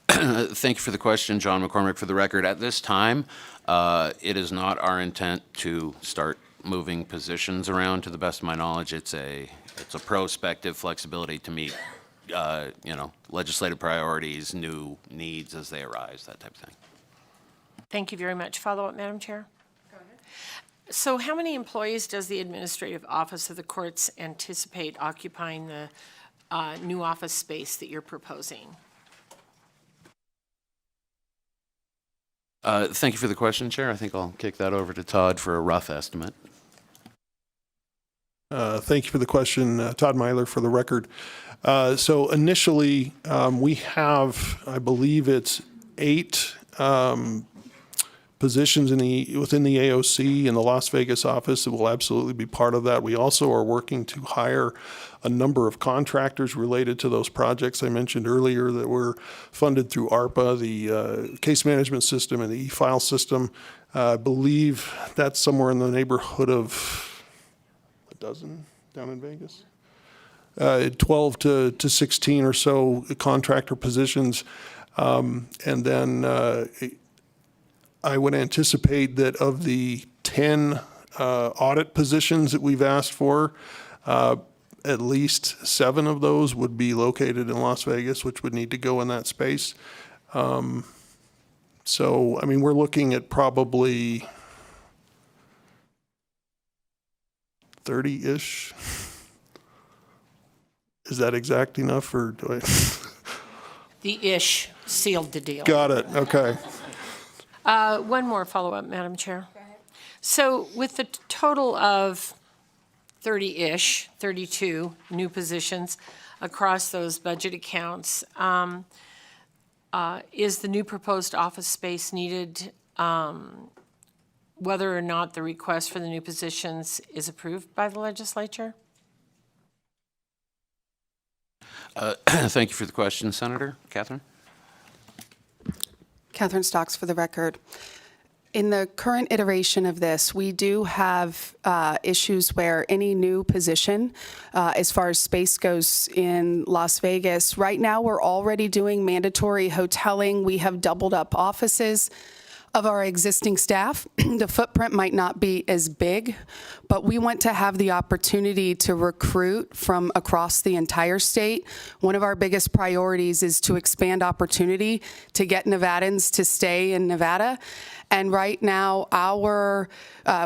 Thank you for the question, John McCormick, for the record. At this time, it is not our intent to start moving positions around. To the best of my knowledge, it's a prospective flexibility to meet legislative priorities, new needs as they arise, that type of thing. Thank you very much. Follow-up, Madam Chair? Go ahead. So how many employees does the Administrative Office of the Courts anticipate occupying the new office space that you're proposing? Thank you for the question, Chair. I think I'll kick that over to Todd for a rough estimate. Thank you for the question, Todd Myler, for the record. So initially, we have, I believe it's 8 positions within the AOC in the Las Vegas office that will absolutely be part of that. We also are working to hire a number of contractors related to those projects I mentioned earlier that were funded through ARPA, the case management system and the e-file system. I believe that's somewhere in the neighborhood of a dozen down in Vegas. 12 to 16 or so contractor positions. And then I would anticipate that of the 10 audit positions that we've asked for, at least 7 of those would be located in Las Vegas, which would need to go in that space. So, I mean, we're looking at probably 30-ish. Is that exact enough, or do I? The ish sealed the deal. Got it, okay. One more follow-up, Madam Chair. Go ahead. So with the total of 30-ish, 32 new positions across those budget accounts, is the new proposed office space needed, whether or not the request for the new positions is approved by the legislature? Thank you for the question, Senator. Catherine? Catherine Stocks for the record. In the current iteration of this, we do have issues where any new position, as far as space goes in Las Vegas, right now we're already doing mandatory hoteling. We have doubled up offices of our existing staff. The footprint might not be as big, but we want to have the opportunity to recruit from across the entire state. One of our biggest priorities is to expand opportunity to get Nevadans to stay in Nevada. And right now,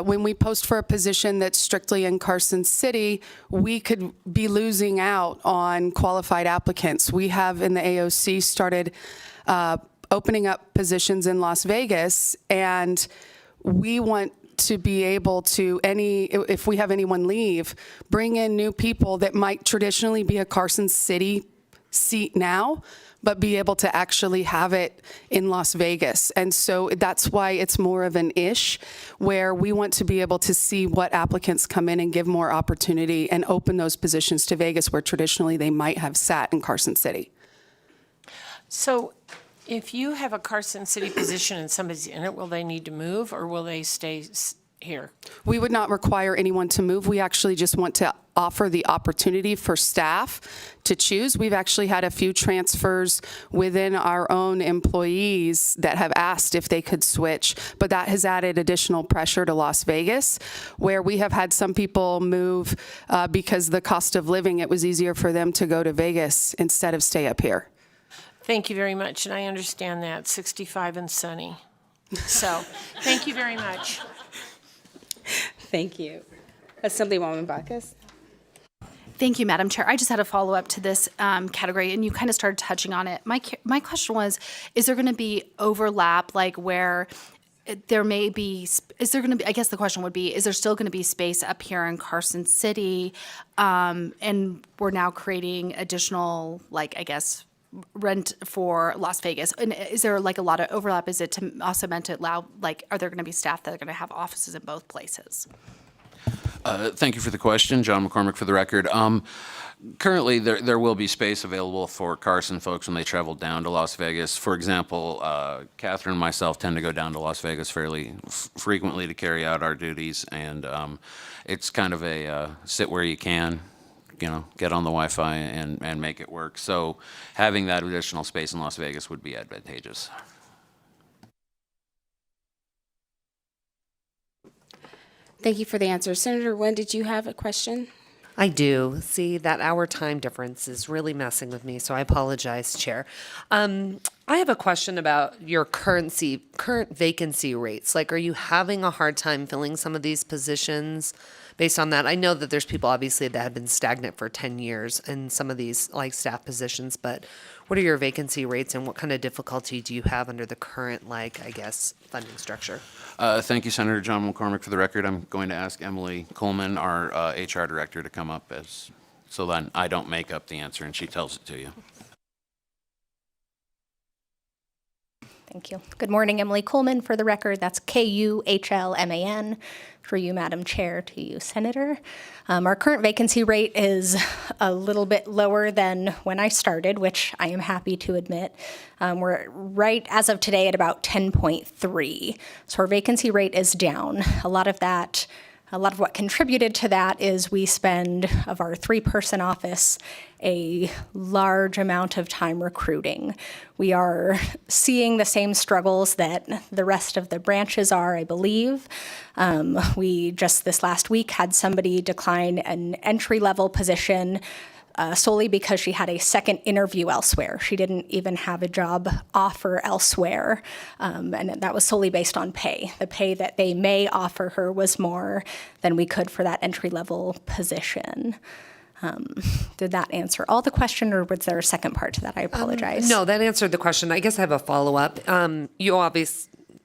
when we post for a position that's strictly in Carson City, we could be losing out on qualified applicants. We have in the AOC started opening up positions in Las Vegas, and we want to be able to, if we have anyone leave, bring in new people that might traditionally be a Carson City seat now, but be able to actually have it in Las Vegas. And so that's why it's more of an ish, where we want to be able to see what applicants come in and give more opportunity and open those positions to Vegas, where traditionally they might have sat in Carson City. So if you have a Carson City position and somebody's in it, will they need to move or will they stay here? We would not require anyone to move. We actually just want to offer the opportunity for staff to choose. We've actually had a few transfers within our own employees that have asked if they could switch, but that has added additional pressure to Las Vegas, where we have had some people move because the cost of living, it was easier for them to go to Vegas instead of stay up here. Thank you very much, and I understand that, 65 and sunny. So, thank you very much. Thank you. Assemblywoman Bacchus? Thank you, Madam Chair. I just had a follow-up to this category, and you kind of started touching on it. My question was, is there going to be overlap, like where there may be, is there going to be, I guess the question would be, is there still going to be space up here in Carson City? And we're now creating additional, like, I guess, rent for Las Vegas. And is there like a lot of overlap? Is it to also meant to allow, like, are there going to be staff that are going to have offices in both places? Thank you for the question. John McCormick for the record. Currently, there will be space available for Carson folks when they travel down to Las Vegas. For example, Catherine and myself tend to go down to Las Vegas fairly frequently to carry out our duties, and it's kind of a sit where you can, get on the Wi-Fi and make it work. So having that additional space in Las Vegas would be advantageous. Thank you for the answer. Senator Nguyen, did you have a question? I do. See, that hour time difference is really messing with me, so I apologize, Chair. I have a question about your current vacancy rates. Like, are you having a hard time filling some of these positions based on that? I know that there's people, obviously, that have been stagnant for 10 years in some of these, like, staff positions, but what are your vacancy rates and what kind of difficulty do you have under the current, like, I guess, funding structure? Thank you, Senator John McCormick. For the record, I'm going to ask Emily Coleman, our HR director, to come up so then I don't make up the answer and she tells it to you. Thank you. Good morning, Emily Coleman. For the record, that's Kuhlman. For you, Madam Chair, to you, Senator. Our current vacancy rate is a little bit lower than when I started, which I am happy to admit. We're right as of today at about 10.3. So our vacancy rate is down. A lot of what contributed to that is we spend, of our 3-person office, a large amount of time recruiting. We are seeing the same struggles that the rest of the branches are, I believe. We just this last week had somebody decline an entry-level position solely because she had a second interview elsewhere. She didn't even have a job offer elsewhere, and that was solely based on pay. The pay that they may offer her was more than we could for that entry-level position. Did that answer all the question, or was there a second part to that? I apologize. No, that answered the question. I guess I have a follow-up.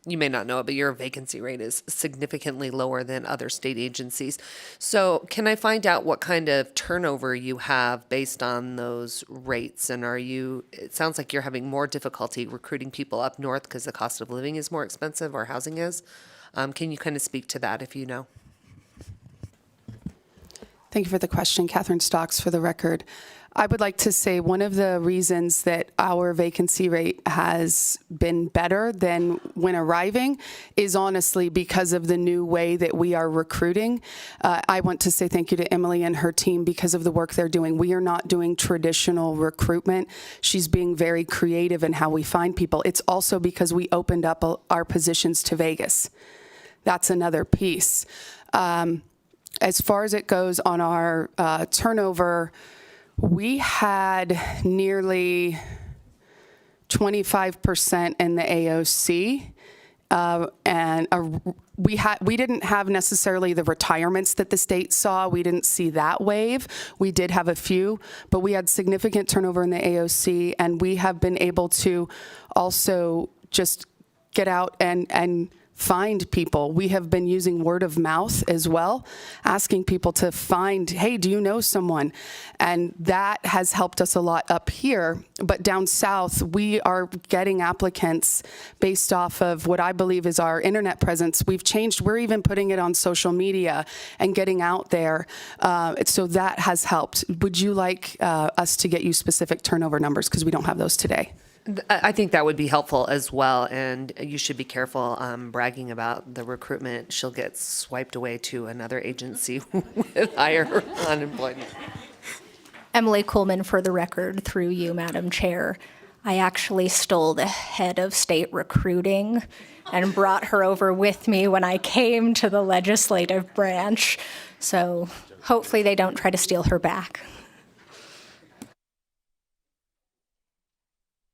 you may not know it, but your vacancy rate is significantly lower than other state agencies. So can I find out what kind of turnover you have based on those rates? And it sounds like you're having more difficulty recruiting people up north because the cost of living is more expensive or housing is. Can you kind of speak to that if you know? Thank you for the question. Catherine Stocks for the record. I would like to say one of the reasons that our vacancy rate has been better than when arriving is honestly because of the new way that we are recruiting. I want to say thank you to Emily and her team because of the work they're doing. We are not doing traditional recruitment. She's being very creative in how we find people. It's also because we opened up our positions to Vegas. That's another piece. As far as it goes on our turnover, we had nearly 25% in the AOC, and we didn't have necessarily the retirements that the state saw. We didn't see that wave. We did have a few, but we had significant turnover in the AOC, and we have been able to also just get out and find people. We have been using word of mouth as well, asking people to find, hey, do you know someone? And that has helped us a lot up here. But down south, we are getting applicants based off of what I believe is our internet presence. We've changed. We're even putting it on social media and getting out there. So that has helped. Would you like us to get you specific turnover numbers? Because we don't have those today. I think that would be helpful as well, and you should be careful bragging about the recruitment. She'll get swiped away to another agency with higher unemployment. Emily Coleman for the record, through you, Madam Chair. I actually stole the head of state recruiting and brought her over with me when I came to the legislative branch. So hopefully they don't try to steal her back.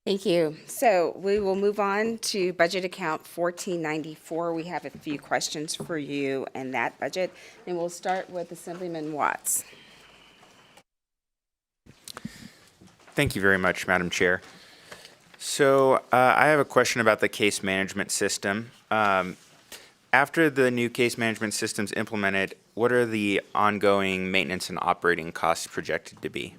Thank you. So we will move on to budget account 1494. We have a few questions for you and that budget, and we'll start with Assemblyman Watts. Thank you very much, Madam Chair. So I have a question about the case management system. After the new case management system's implemented, what are the ongoing maintenance and operating costs projected to be?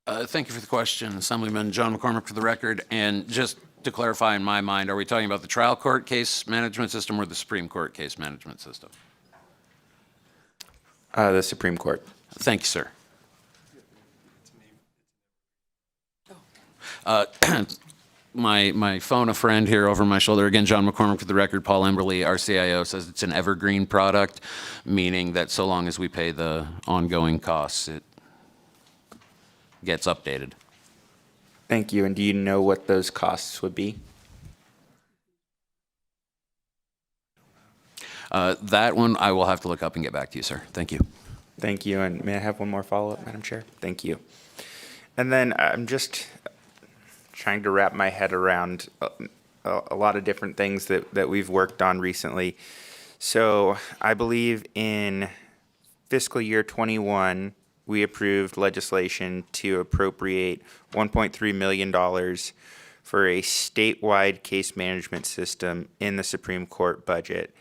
Thank you for the question, Assemblyman John McCormick for the record. And just to clarify in my mind, are we talking about the trial court case management system or the Supreme Court case management system? The Supreme Court. Thank you, sir. My phone a friend here over my shoulder, again, John McCormick for the record, Paul Emberley, our CIO, says it's an evergreen product, meaning that so long as we pay the ongoing costs, it gets updated. Thank you. And do you know what those costs would be? That one I will have to look up and get back to you, sir. Thank you. Thank you. And may I have one more follow-up, Madam Chair? Thank you. And then I'm just trying to wrap my head around a lot of different things that we've worked on recently. So I believe in fiscal year 21, we approved legislation to appropriate $1.3 million for a statewide case management system in the Supreme Court budget.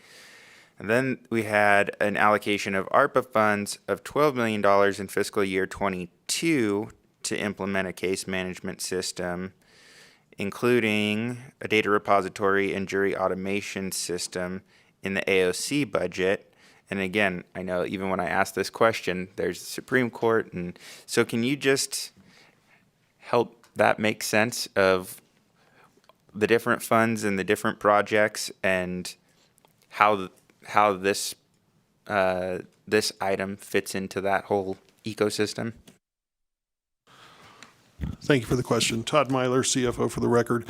And then we had an allocation of ARPA funds of $12 million in fiscal year 22 to implement a case management system, including a data repository and jury automation system in the AOC budget. And again, I know even when I ask this question, there's the Supreme Court. And so can you just help that make sense of the different funds and the different projects and how this item fits into that whole ecosystem? Thank you for the question. Todd Myler, CFO for the record.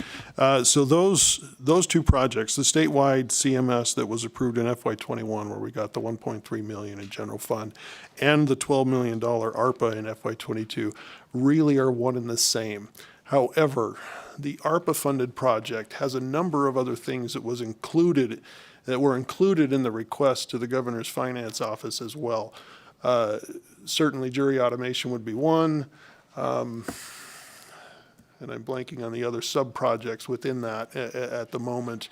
So those two projects, the statewide CMS that was approved in FY21, where we got the $1.3 million in general fund, and the $12 million ARPA in FY22, really are one and the same. However, the ARPA funded project has a number of other things that were included in the request to the governor's finance office as well. Certainly jury automation would be one. and I'm blanking on the other sub-projects within that at the moment.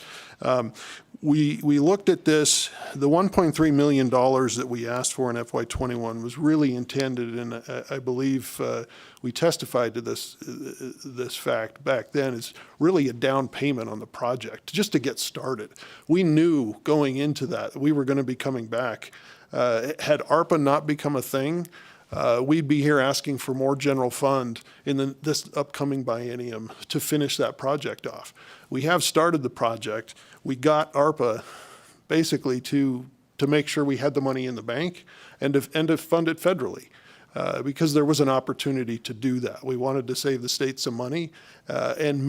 We looked at this, the $1.3 million that we asked for in FY21 was really intended, and I believe we testified to this fact back then, is really a down payment on the project, just to get started. We knew going into that we were going to be coming back. Had ARPA not become a thing, we'd be here asking for more general fund in this upcoming biennium to finish that project off. We have started the project. We got ARPA basically to make sure we had the money in the bank and to fund it federally. Because there was an opportunity to do that. We wanted to save the state some money and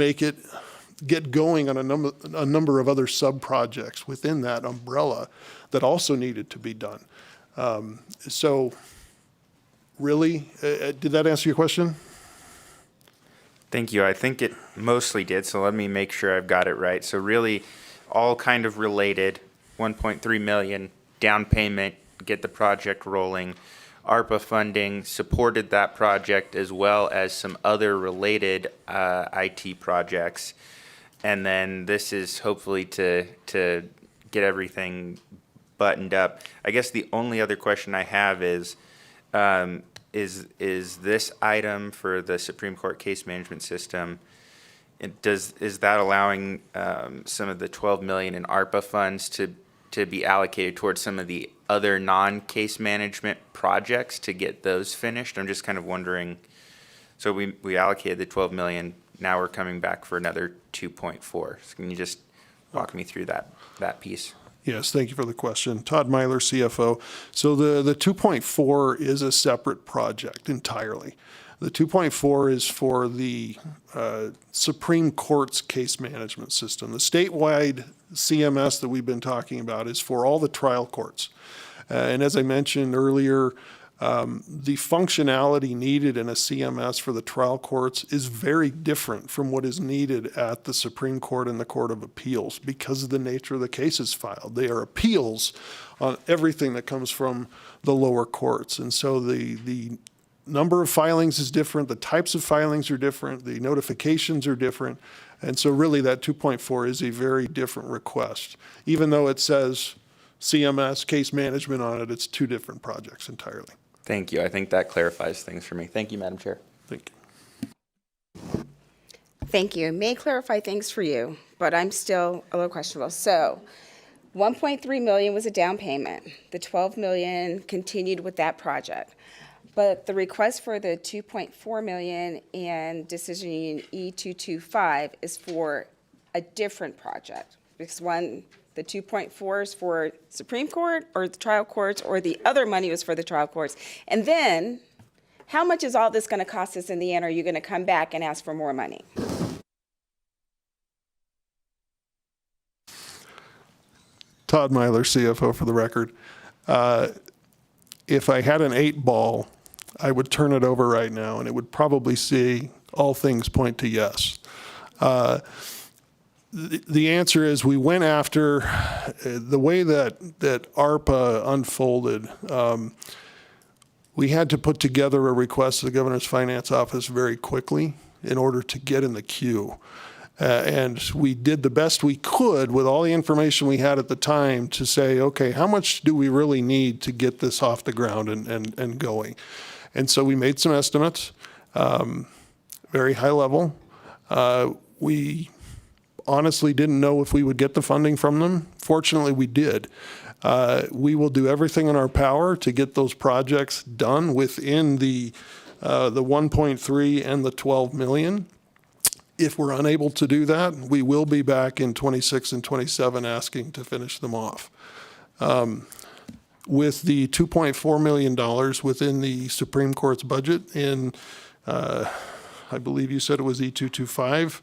get going on a number of other sub-projects within that umbrella that also needed to be done. So really, did that answer your question? Thank you. I think it mostly did, so let me make sure I've got it right. So really, all kind of related, 1.3 million down payment, get the project rolling. ARPA funding supported that project as well as some other related IT projects. And then this is hopefully to get everything buttoned up. I guess the only other question I have is this item for the Supreme Court case management system, is that allowing some of the 12 million in ARPA funds to be allocated towards some of the other non-case management projects to get those finished? I'm just kind of wondering, so we allocated the 12 million, now we're coming back for another 2.4. So can you just walk me through that piece? Yes, thank you for the question. Todd Myler, CFO. So the 2.4 is a separate project entirely. The 2.4 is for the Supreme Court's case management system. The statewide CMS that we've been talking about is for all the trial courts. And as I mentioned earlier, the functionality needed in a CMS for the trial courts is very different from what is needed at the Supreme Court and the Court of Appeals because of the nature of the cases filed. They are appeals on everything that comes from the lower courts. And so the number of filings is different, the types of filings are different, the notifications are different. And so really that 2.4 is a very different request. Even though it says CMS, case management on it, it's two different projects entirely. Thank you. I think that clarifies things for me. Thank you, Madam Chair. Thank you. Thank you. May clarify things for you, but I'm still a little questionable. So 1.3 million was a down payment. The 12 million continued with that project. But the request for the 2.4 million and decision E225 is for a different project. Because one, the 2.4 is for Supreme Court or the trial courts, or the other money was for the trial courts. And then, how much is all this going to cost us in the end? Are you going to come back and ask for more money? Todd Myler, CFO for the record. If I had an 8-ball, I would turn it over right now, and it would probably see all things point to yes. The answer is we went after the way that ARPA unfolded. We had to put together a request to the Governor's Finance Office very quickly in order to get in the queue. And we did the best we could with all the information we had at the time to say, okay, how much do we really need to get this off the ground and going? And so we made some estimates, very high level. We honestly didn't know if we would get the funding from them. Fortunately, we did. We will do everything in our power to get those projects done within the 1.3 and the 12 million. If we're unable to do that, we will be back in 26 and 27 asking to finish them off. With the $2.4 million within the Supreme Court's budget in, I believe you said it was E225,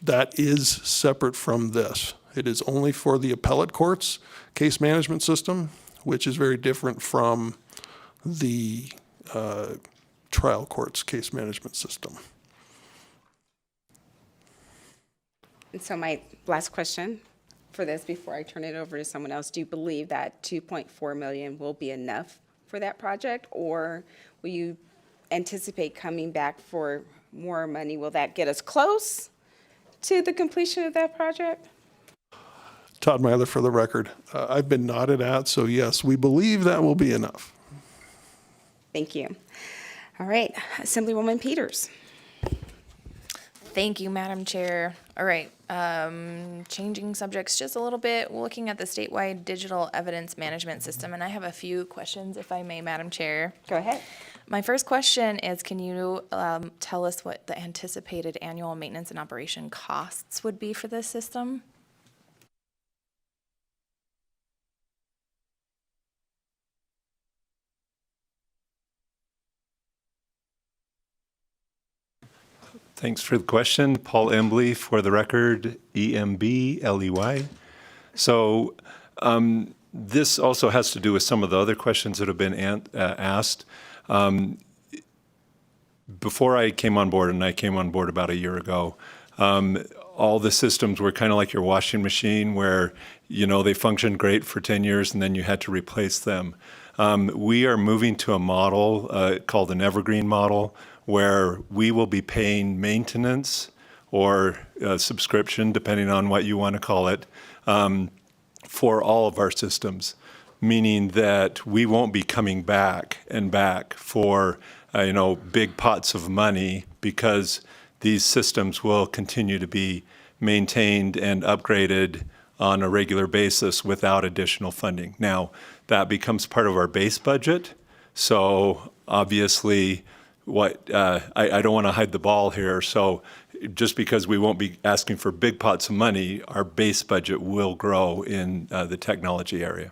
that is separate from this. It is only for the appellate court's case management system, which is very different from the trial court's case management system. And so my last question for this before I turn it over to someone else, do you believe that 2.4 million will be enough for that project, or will you anticipate coming back for more money? Will that get us close to the completion of that project? Todd Myler for the record. I've been nodded at, so yes, we believe that will be enough. Thank you. All right, Assemblywoman Peters. Thank you, Madam Chair. All right, changing subjects just a little bit, looking at the statewide digital evidence management system, and I have a few questions, if I may, Madam Chair. Go ahead. My first question is, can you tell us what the anticipated annual maintenance and operation costs would be for this system? Thanks for the question. Paul Embley, for the record, E-M-B-L-E-Y. So this also has to do with some of the other questions that have been asked. Before I came on board, and I came on board about a year ago, all the systems were kind of like your washing machine where, you know, they functioned great for 10 years and then you had to replace them. We are moving to a model called an evergreen model, where we will be paying maintenance or subscription, depending on what you want to call it, for all of our systems, meaning that we won't be coming back and back for big pots of money, because these systems will continue to be maintained and upgraded on a regular basis without additional funding. Now, that becomes part of our base budget, so obviously I don't want to hide the ball here, so just because we won't be asking for big pots of money, our base budget will grow in the technology area.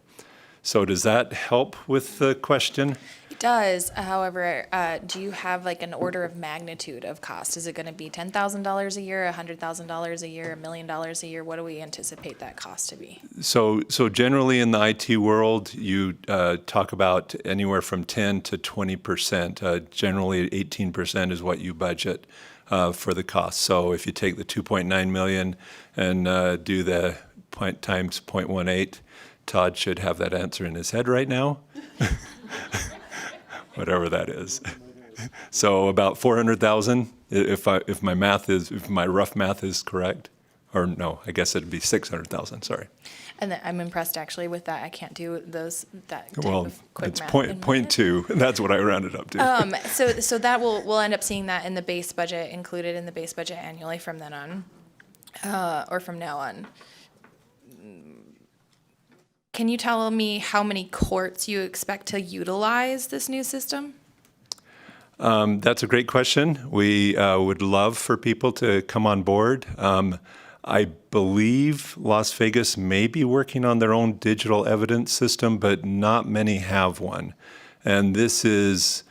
So does that help with the question? It does. However, do you have like an order of magnitude of cost? Is it going to be $10,000 a year, $100,000 a year, $1 million a year? What do we anticipate that cost to be? So generally in the IT world, you talk about anywhere from 10 to 20%. Generally 18% is what you budget for the cost. So if you take the 2.9 million and do the times 0.18, Todd should have that answer in his head right now. Whatever that is. So about 400,000, if my rough math is correct. Or no, I guess it'd be 600,000, sorry. And I'm impressed actually with that. I can't do that type Well, of quick it's math. point two. That's what I rounded up to. So that we'll end up seeing that in the base budget, included in the base budget annually from then on, or from now on. Can you tell me how many courts you expect to utilize this new system? That's a great question. We would love for people to come on board. I believe Las Vegas may be working on their own digital evidence system, but not many have one. And this is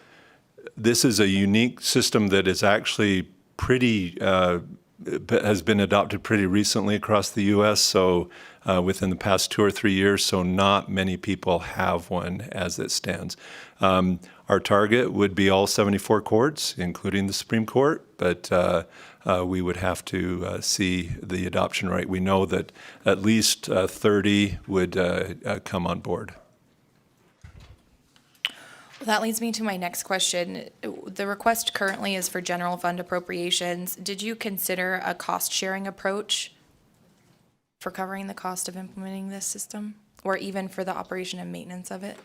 a unique system that is actually has been adopted pretty recently across the U.S., so within the past 2 or 3 years, so not many people have one as it stands. Our target would be all 74 courts, including the Supreme Court, but we would have to see the adoption rate. We know that at least 30 would come on board. Well, that leads me to my next question. The request currently is for general fund appropriations. Did you consider a cost-sharing approach for covering the cost of implementing this system, or even for the operation and maintenance of it?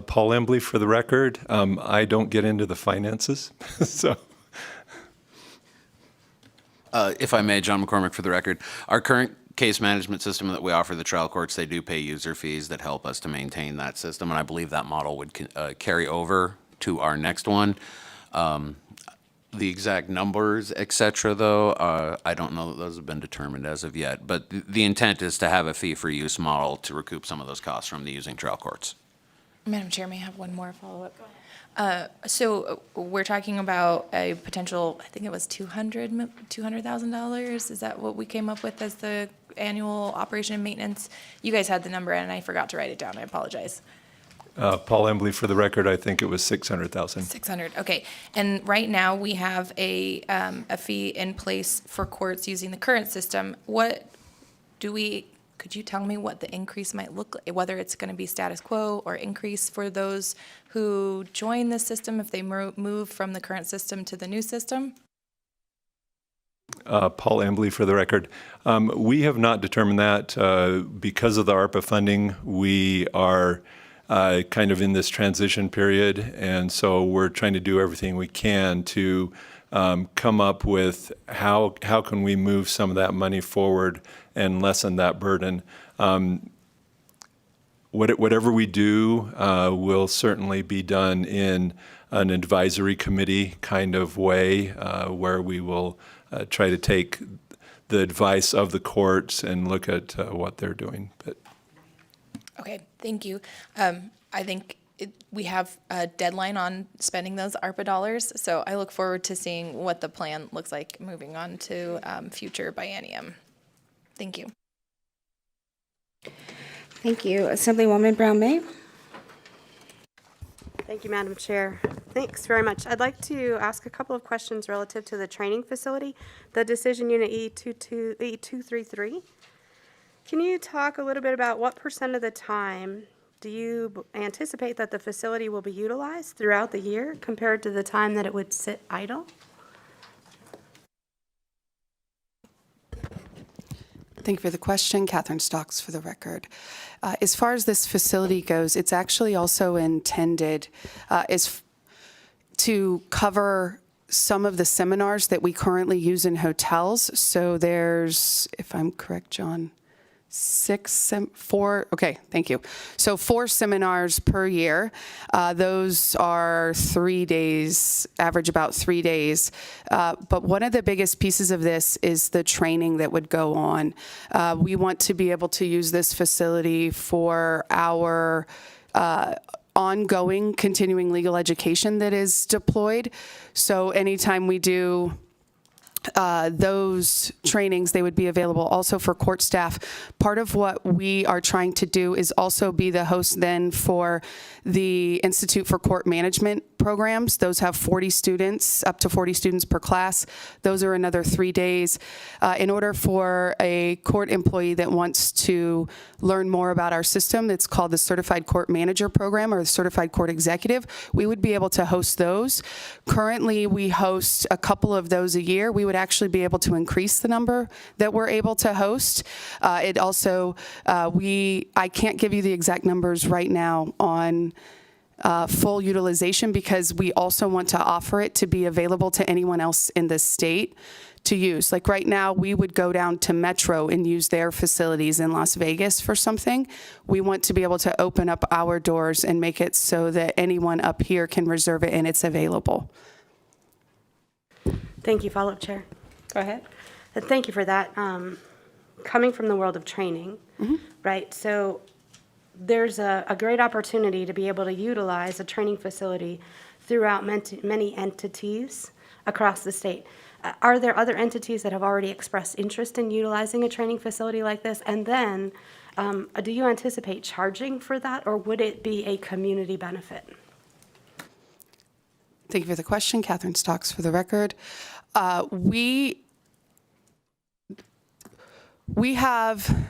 Paul Embley, for the record. I don't get into the finances, so. If I may, John McCormick, for the record. Our current case management system that we offer the trial courts, they do pay user fees that help us to maintain that system, and I believe that model would carry over to our next one. The exact numbers, et cetera, though, I don't know that those have been determined as of yet, but the intent is to have a fee-for-use model to recoup some of those costs from the using trial courts. Madam Chair, may I have one more follow-up? So we're talking about a potential, I think it was $200,000. Is that what we came up with as the annual operation and maintenance? You guys had the number and I forgot to write it down. I apologize. Paul Embley, for the record, I think it was 600,000. 600, okay. And right now, we have a fee in place for courts using the current system. Could you tell me what the increase might look like, whether it's going to be status quo or increase for those who join this system if they move from the current system to the new system? Paul Embley for the record. We have not determined that. Because of the ARPA funding, we are kind of in this transition period, and so we're trying to do everything we can to come up with how can we move some of that money forward and lessen that burden. Whatever we do will certainly be done in an advisory committee kind of way, where we will try to take the advice of the courts and look at what they're doing. But Okay, thank you. I think we have a deadline on spending those ARPA dollars, so I look forward to seeing what the plan looks like moving on to future biennium. Thank you. Thank you. Assemblywoman Brown-May. Thank you, Madam Chair. Thanks very much. I'd like to ask a couple of questions relative to the training facility, the decision unit E233. Can you talk a little bit about what % of the time do you anticipate that the facility will be utilized throughout the year compared to the time that it would sit idle? Thank you for the question. Catherine Stocks for the record. As far as this facility goes, it's actually also intended to cover some of the seminars that we currently use in hotels. So there's, if I'm correct, John, 4, okay, thank you. So 4 seminars per year. Those are 3 days, average about 3 days. But one of the biggest pieces of this is the training that would go on. We want to be able to use this facility for our ongoing continuing legal education that is deployed. So anytime we do those trainings, they would be available also for court staff. Part of what we are trying to do is also be the host then for the Institute for Court Management programs. Those have 40 students, up to 40 students per class. Those are another 3 days. In order for a court employee that wants to learn more about our system, it's called the Certified Court Manager Program or the Certified Court Executive. We would be able to host those. Currently, we host a couple of those a year. We would actually be able to increase the number that we're able to host. It also, I can't give you the exact numbers right now on full utilization because we also want to offer it to be available to anyone else in the state to use. Like right now, we would go down to Metro and use their facilities in Las Vegas for something. We want to be able to open up our doors and make it so that anyone up here can reserve it and it's available. Thank you, follow-up chair. Go ahead. Thank you for that. Coming from the world of training, right? So there's a great opportunity to be able to utilize a training facility throughout many entities across the state. Are there other entities that have already expressed interest in utilizing a training facility like this? And then, do you anticipate charging for that, or would it be a community benefit? Thank you for the question. Catherine Stocks for the record. We have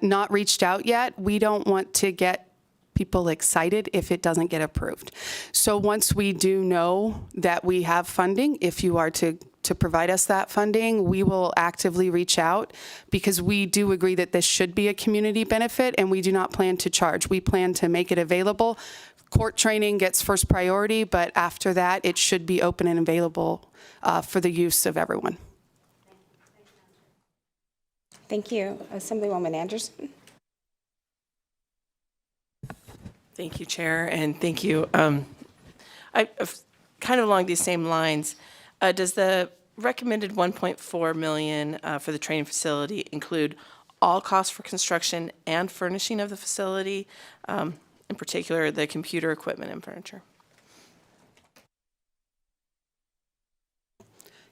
not reached out yet. We don't want to get people excited if it doesn't get approved. So once we do know that we have funding, if you are to provide us that funding, we will actively reach out because we do agree that this should be a community benefit and we do not plan to charge. We plan to make it available. Court training gets first priority, but after that, it should be open and available for the use of everyone. Thank you. Assemblywoman Anderson. Thank you, Chair, and thank you. Kind of along these same lines, does the recommended $1.4 million for the training facility include all costs for construction and furnishing of the facility, in particular the computer equipment and furniture?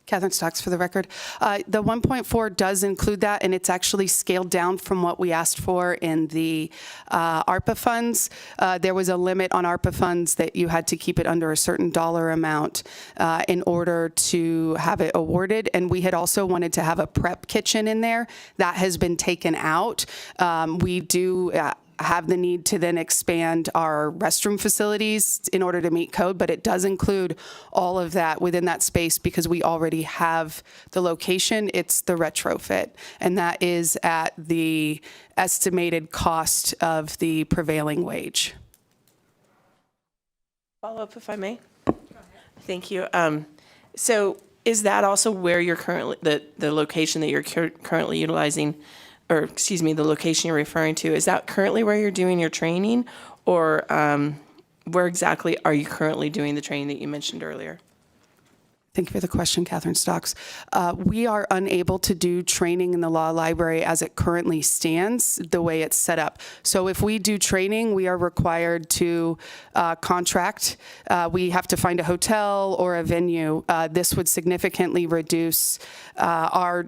Catherine Stocks for the record. The 1.4 does include that, and it's actually scaled down from what we asked for in the ARPA funds. There was a limit on ARPA funds that you had to keep it under a certain dollar amount in order to have it awarded, and we had also wanted to have a prep kitchen in there. That has been taken out. We do have the need to then expand our restroom facilities in order to meet code, but it does include all of that within that space because we already have the location. It's the retrofit, and that is at the estimated cost of the prevailing wage. Follow up, if I may. Thank you. So is that also where you're currently, the location that you're currently utilizing, or excuse me, the location you're referring to, is that currently where you're doing your training, or where exactly are you currently doing the training that you mentioned earlier? Thank you for the question, Catherine Stocks. We are unable to do training in the law library as it currently stands, the way it's set up. So if we do training, we are required to contract. We have to find a hotel or a venue. This would significantly reduce our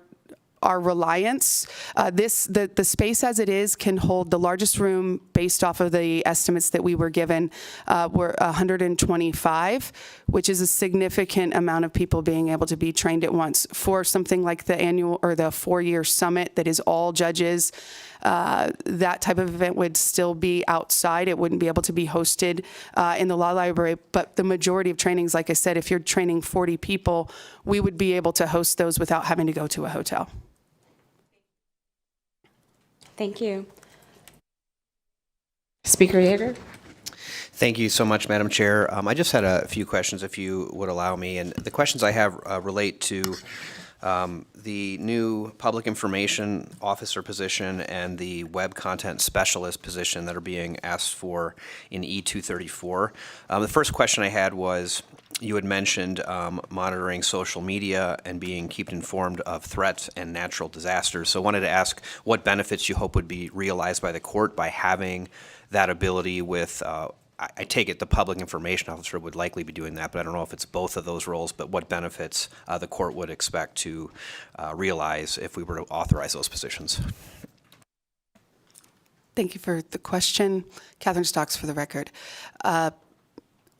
reliance. The space as it is can hold the largest room based off of the estimates that we were given were 125, which is a significant amount of people being able to be trained at once. For something like the annual or the 4-year summit that is all judges, that type of event would still be outside. It wouldn't be able to be hosted in the law library. But the majority of trainings, like I said, if you're training 40 people, we would be able to host those without having to go to a hotel. Thank you. Speaker Yeager. Thank you so much, Madam Chair. I just had a few questions, if you would allow me. And the questions I have relate to the new public information officer position and the web content specialist position that are being asked for in E234. The first question I had was, you had mentioned monitoring social media and being kept informed of threats and natural disasters. So I wanted to ask what benefits you hope would be realized by the court by having that ability with, I take it the public information officer would likely be doing that, but I don't know if it's both of those roles, but what benefits the court would expect to realize if we were to authorize those positions. Thank you for the question. Catherine Stocks for the record.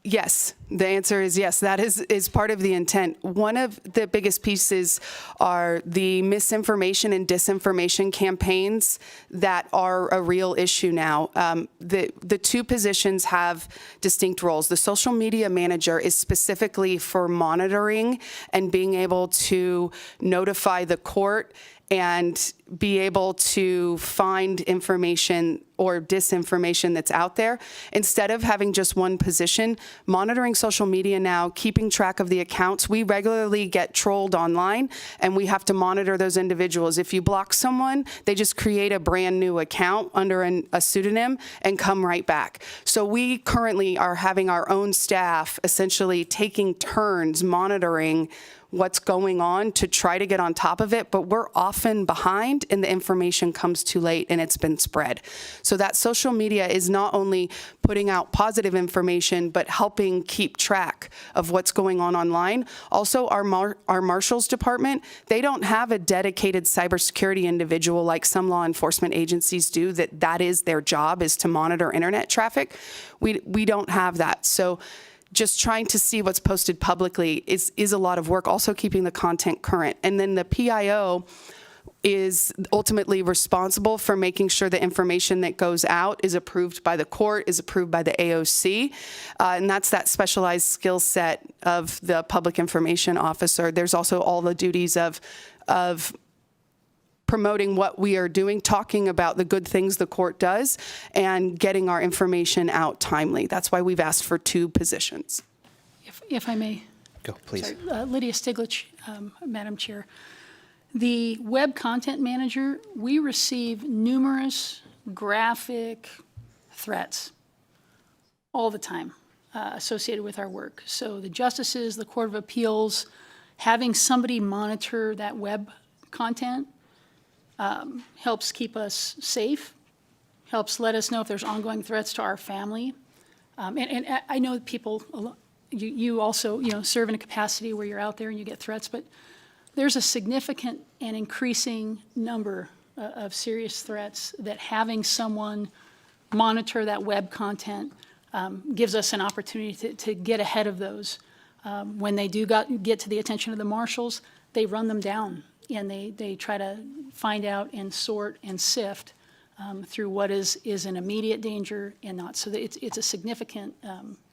Yes, the answer is yes. That is part of the intent. One of the biggest pieces are the misinformation and disinformation campaigns that are a real issue now. The two positions have distinct roles. The social media manager is specifically for monitoring and being able to notify the court and be able to find information or disinformation that's out there. Instead of having just one position, monitoring social media now, keeping track of the accounts, we regularly get trolled online and we have to monitor those individuals. If you block someone, they just create a brand new account under a pseudonym and come right back. So we currently are having our own staff essentially taking turns monitoring what's going on to try to get on top of it, but we're often behind and the information comes too late and it's been spread. So that social media is not only putting out positive information, but helping keep track of what's going on online. Also, our Marshals Department, they don't have a dedicated cybersecurity individual like some law enforcement agencies do, that is their job, is to monitor internet traffic. We don't have that. So just trying to see what's posted publicly is a lot of work, also keeping the content current. And then the PIO is ultimately responsible for making sure the information that goes out is approved by the court, is approved by the AOC, and that's that specialized skill set of the public information officer. There's also all the duties of promoting what we are doing, talking about the good things the court does, and getting our information out timely. That's why we've asked for two positions. If I may. Go, please. Sorry, Lydia Stiglitz, Madam Chair. The web content manager, we receive numerous graphic threats all the time associated with our work. So the justices, the Court of Appeals, having somebody monitor that web content helps keep us safe, helps let us know if there's ongoing threats to our family. And I know people, you also serve in a capacity where you're out there and you get threats, but there's a significant and increasing number of serious threats that having someone monitor that web content gives us an opportunity to get ahead of those. When they do get to the attention of the marshals, they run them down and they try to find out and sort and sift through what is an immediate danger and not. So that it's a significant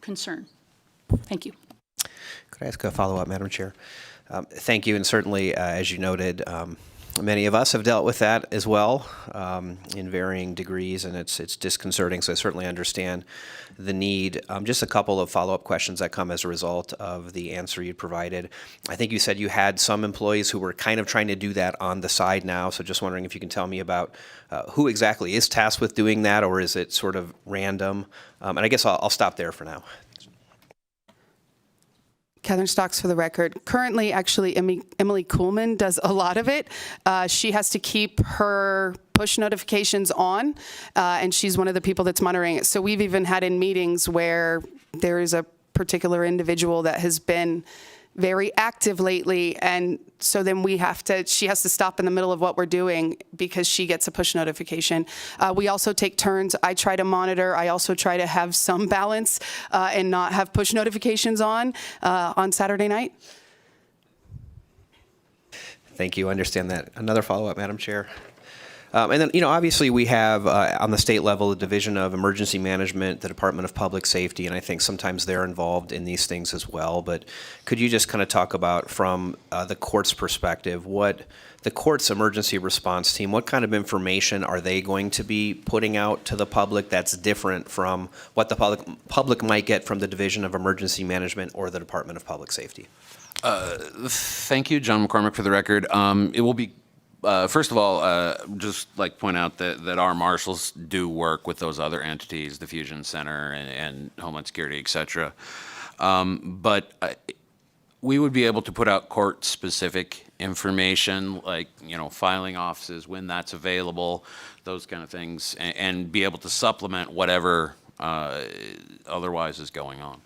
concern. Thank you. Could I ask a follow-up, Madam Chair? Thank you, and certainly, as you noted, many of us have dealt with that as well in varying degrees, and it's disconcerting, so I certainly understand the need. Just a couple of follow-up questions that come as a result of the answer you provided. I think you said you had some employees who were kind of trying to do that on the side now, so just wondering if you can tell me about who exactly is tasked with doing that, or is it sort of random? And I guess I'll stop there for now. Catherine Stocks for the record. Currently, actually, Emily Kuhlman does a lot of it. She has to keep her push notifications on, and she's one of the people that's monitoring it. So we've even had in meetings where there is a particular individual that has been very active lately, and so then she has to stop in the middle of what we're doing because she gets a push notification. We also take turns. I try to monitor. I also try to have some balance and not have push notifications on Saturday night. Thank you. I understand that. Another follow-up, Madam Chair. And then, obviously we have on the state level the Division of Emergency Management, the Department of Public Safety, and I think sometimes they're involved in these things as well. But could you just kind of talk about, from the court's perspective, what the court's emergency response team, what kind of information are they going to be putting out to the public that's different from what the public might get from the Division of Emergency Management or the Department of Public Safety? Thank you, John McCormick, for the record. It will be first of all, just like point out that our marshals do work with those other entities, the Fusion Center and Homeland Security, et cetera. But we would be able to put out court-specific information, like, filing offices, when that's available, those kind of things, and be able to supplement whatever otherwise is going on.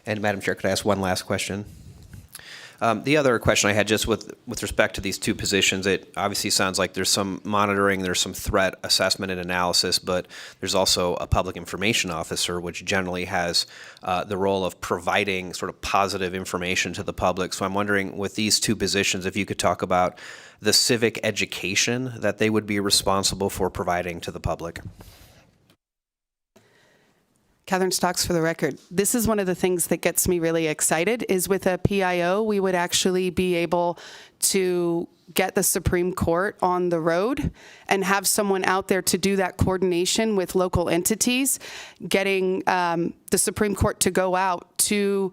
And Madam Chair, could I ask one last question? The other question I had, just with respect to these two positions, it obviously sounds like there's some monitoring, there's some threat assessment and analysis, but there's also a public information officer, which generally has the role of providing sort of positive information to the public. So I'm wondering, with these two positions, if you could talk about the civic education that they would be responsible for providing to the public. Catherine Stocks for the record. This is one of the things that gets me really excited, is with a PIO, we would actually be able to get the Supreme Court on the road and have someone out there to do that coordination with local entities, getting the Supreme Court to go out to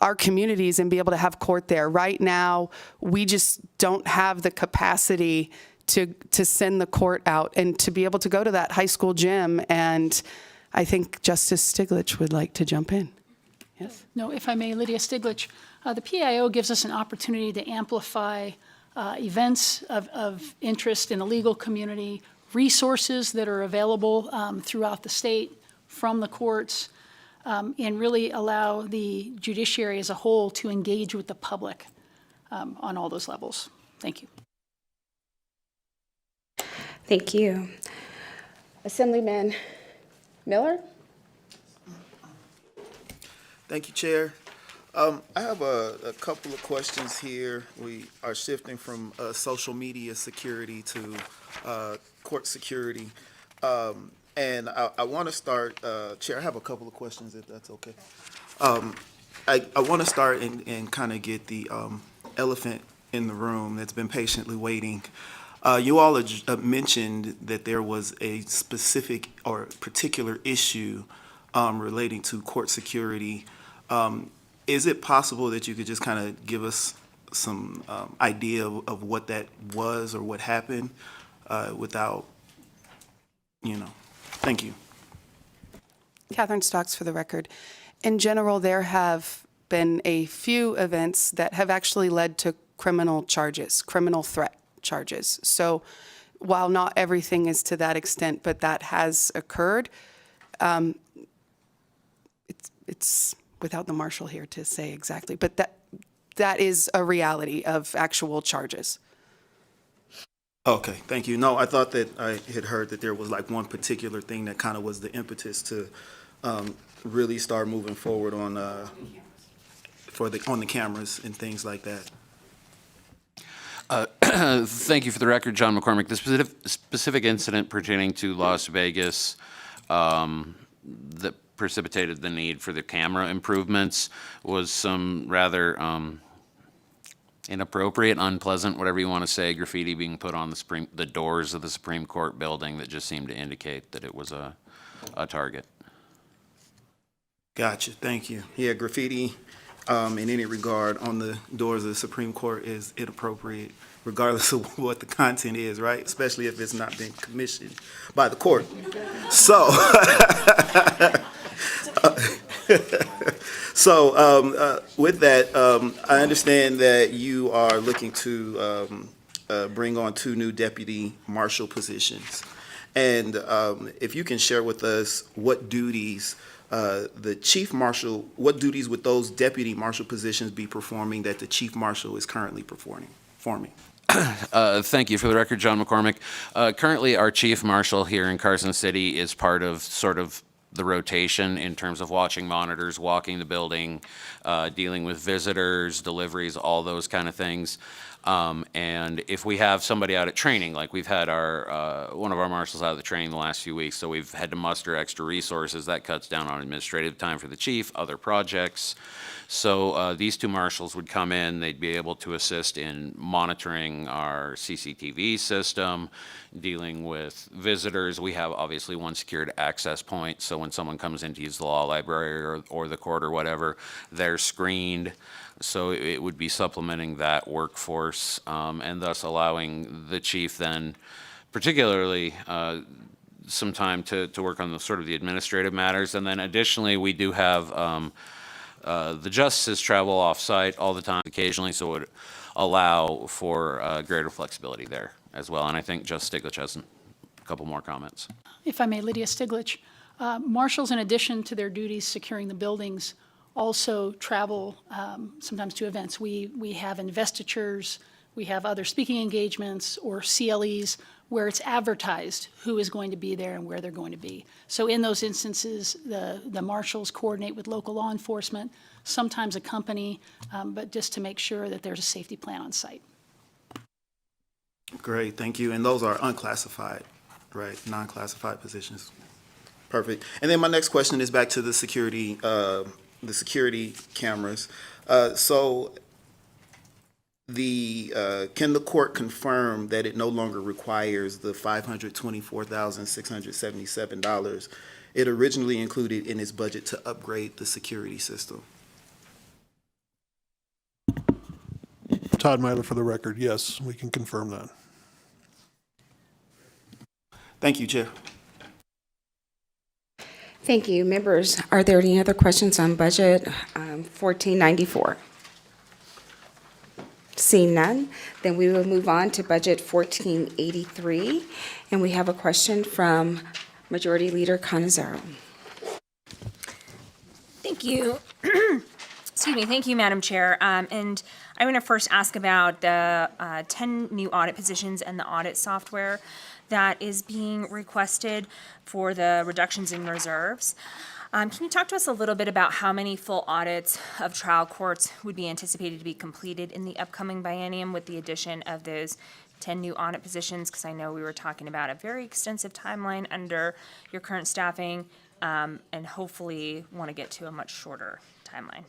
our communities and be able to have court there. Right now, we just don't have the capacity to send the court out and to be able to go to that high school gym. And I think Justice Stiglitz would like to jump in. Yes? No, if I may, Lydia Stiglitz. The PIO gives us an opportunity to amplify events of interest in the legal community, resources that are available throughout the state from the courts, and really allow the judiciary as a whole to engage with the public on all those levels. Thank you. Thank you. Assemblyman Miller? Thank you, Chair. I have a couple of questions here. We are shifting from social media security to court security. And I want to start, Chair, I have a couple of questions, if that's okay. I want to start and kind of get the elephant in the room that's been patiently waiting. You all mentioned that there was a specific or particular issue relating to court security. Is it possible that you could just kind of give us some idea of what that was or what happened without, Thank you. Catherine Stocks for the record. In general, there have been a few events that have actually led to criminal charges, criminal threat charges. So while not everything is to that extent, but that has occurred, it's without the marshal here to say exactly, but that is a reality of actual charges. Okay, thank you. No, I thought that I had heard that there was like one particular thing that kind of was the impetus to really start moving forward on on the cameras and things like that. Thank you. For the record, John McCormick. The specific incident pertaining to Las Vegas that precipitated the need for the camera improvements was some rather inappropriate, unpleasant, whatever you want to say, graffiti being put on the doors of the Supreme Court building that just seemed to indicate that it was a target. Gotcha, thank you. Yeah, graffiti in any regard on the doors of the Supreme Court is inappropriate, regardless of what the content is, right? Especially if it's not been commissioned by the court. So, with that, I understand that you are looking to bring on 2 new deputy marshal positions. And if you can share with us what duties the chief marshal, what duties would those deputy marshal positions be performing that the chief marshal is currently performing? Thank you. For the record, John McCormick. Currently, our chief marshal here in Carson City is part of sort of the rotation in terms of watching monitors, walking the building, dealing with visitors, deliveries, all those kind of things. And if we have somebody out at training, like we've had our one of our marshals out of the training the last few weeks, so we've had to muster extra resources. That cuts down on administrative time for the chief, other projects. So these 2 marshals would come in. They'd be able to assist in monitoring our CCTV system, dealing with visitors. We have obviously 1 secured access point, so when someone comes in to use the law library or the court or whatever, they're screened. So it would be supplementing that workforce and thus allowing the chief then, particularly some time to work on the sort of the administrative matters. And then additionally, we do have the justices travel off-site all the time occasionally, so it would allow for greater flexibility there as well. And I think Justice Stiglitz has a couple more comments. If I may, Lydia Stiglitz. Marshals, in addition to their duties securing the buildings, also travel sometimes to events. We have investitures, we have other speaking engagements or CLEs where it's advertised who is going to be there and where they're going to be. So in those instances, the marshals coordinate with local law enforcement, sometimes a company, but just to make sure that there's a safety plan on site. Great, thank you. And those are unclassified, right? Non-classified positions. Perfect. And then my next question is back to the security cameras. Can the court confirm that it no longer requires the $524,677 it originally included in its budget to upgrade the security system? Todd Myler for the record. Yes, we can confirm that. Thank you, Chair. Thank you. Members, are there any other questions on budget 1494? Seeing none, then we will move on to budget 1483. And we have a question from Majority Leader Canizaro. Thank you. Excuse me. Thank you, Madam Chair. And I want to first ask about the 10 new audit positions and the audit software that is being requested for the reductions in reserves. Can you talk to us a little bit about how many full audits of trial courts would be anticipated to be completed in the upcoming biennium with the addition of those 10 new audit positions? Because I know we were talking about a very extensive timeline under your current staffing, and hopefully want to get to a much shorter timeline.